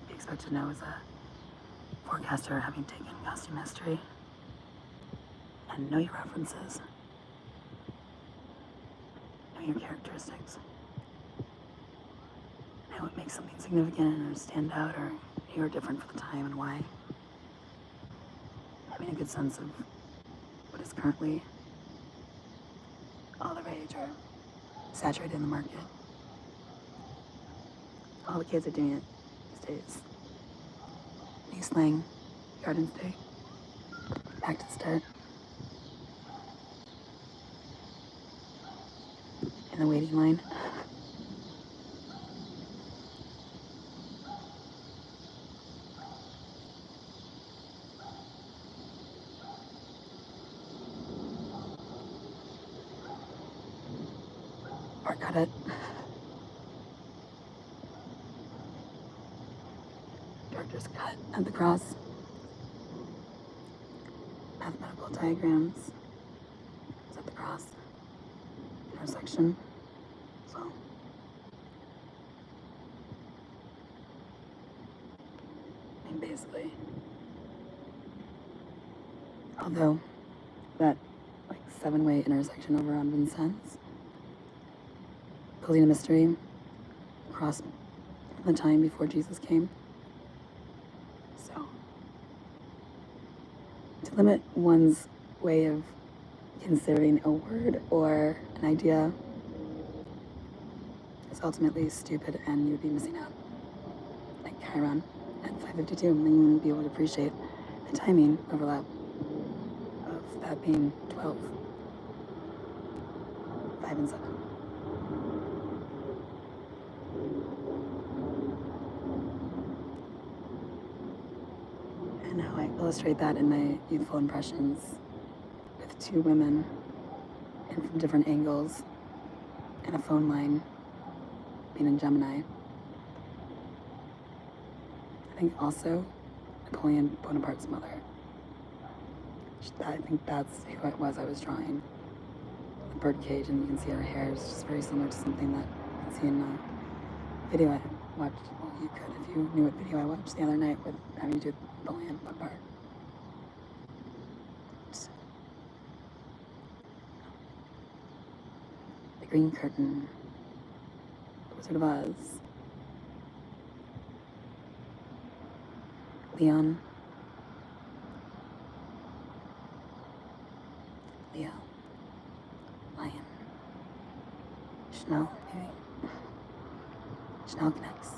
be expected to know as a forecaster having taken costume history and know your references, know your characteristics, know what makes something significant or stand out or new or different for the time and why. Having a good sense of what is currently all the rage or saturated in the market. All the kids are doing it these days. New slang, Garden State, back to the start. In the waiting line. Or cut it. Director's cut at the cross. Mathematical diagrams is at the cross. Intersection. So. I mean, basically. Although that like 7-way intersection over on Vincennes, building a mystery across the time before Jesus came. So, to limit one's way of considering a word or an idea is ultimately stupid, and you'd be missing out. Like Chiron at 5:52, and then you wouldn't be able to appreciate the timing overlap of that being 12, 5 and 7. And how I illustrate that in my youthful impressions with 2 women and from different angles and a phone line being in Gemini. I think also Napoleon Bonaparte's mother. I think that's who it was I was drawing. The birdcage, and you can see her hair is just very similar to something that you can see in a video I watched. Well, you could if you knew what video I watched the other night with having to do with Napoleon Bonaparte. The Green Curtain, The Wizard of Oz, Leon, Leo, Lion, Chanel, maybe. Chanel connects.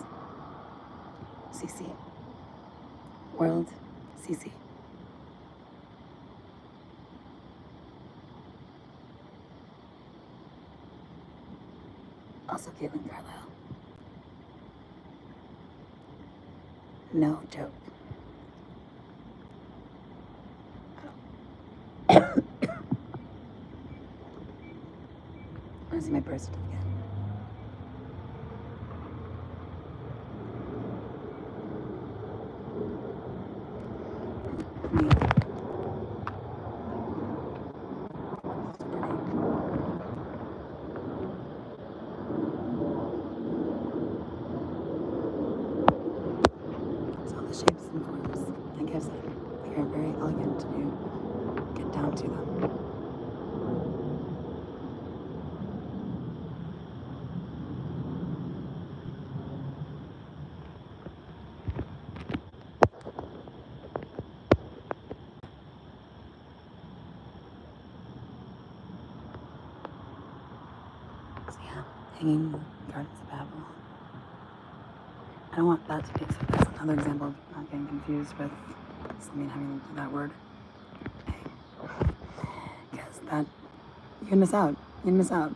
CC. World, CC. Also Caitlyn Carlisle. No joke. I want to see my birth certificate. So all the shapes and forms and gives it. They are very elegant to get down to them. So yeah, hanging gardens of Babylon. I don't want that to be, so that's another example of not getting confused with something having to do that word. Because that, you'd miss out. You'd miss out.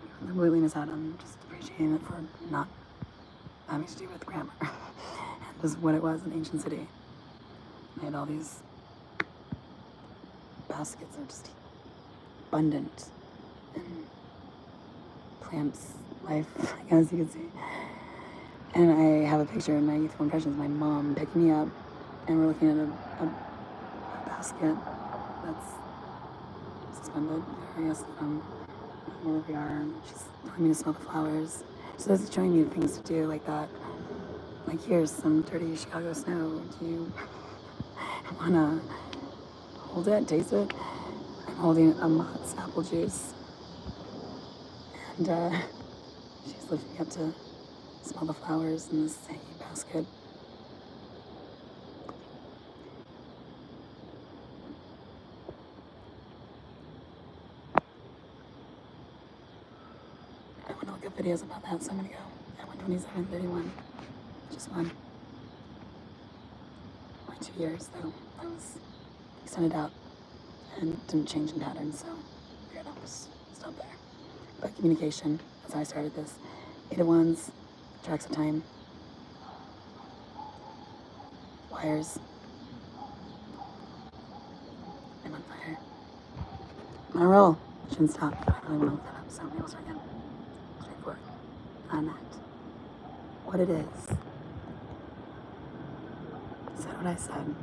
You'd completely miss out on just appreciating it for not having to do with grammar. And just what it was in ancient city. They had all these baskets that are just abundant in plants, life, as you can see. And I have a picture in my youthful impressions, my mom picking me up, and we're looking at a basket that's suspended, I guess, from where we are, and she's telling me to smell the flowers. So it's showing me things to do like that. Like, here's some dirty Chicago snow. Do you wanna hold it, taste it? I'm holding a Mott's apple juice. And she's lifting me up to smell the flowers in this hanging basket. I want to look at videos about that, so I'm gonna go at 1:27:31. Just one. My 2 years, though. That was extended out and didn't change in pattern, so weird. I'll just stop there. But communication, that's how I started this. 8 of Wands, tracks of time, wires. I'm on fire. I'm on a roll. Shouldn't stop. I don't really want to look that up, so maybe we'll start again. Straightforward. On that. What it is. Said what I said.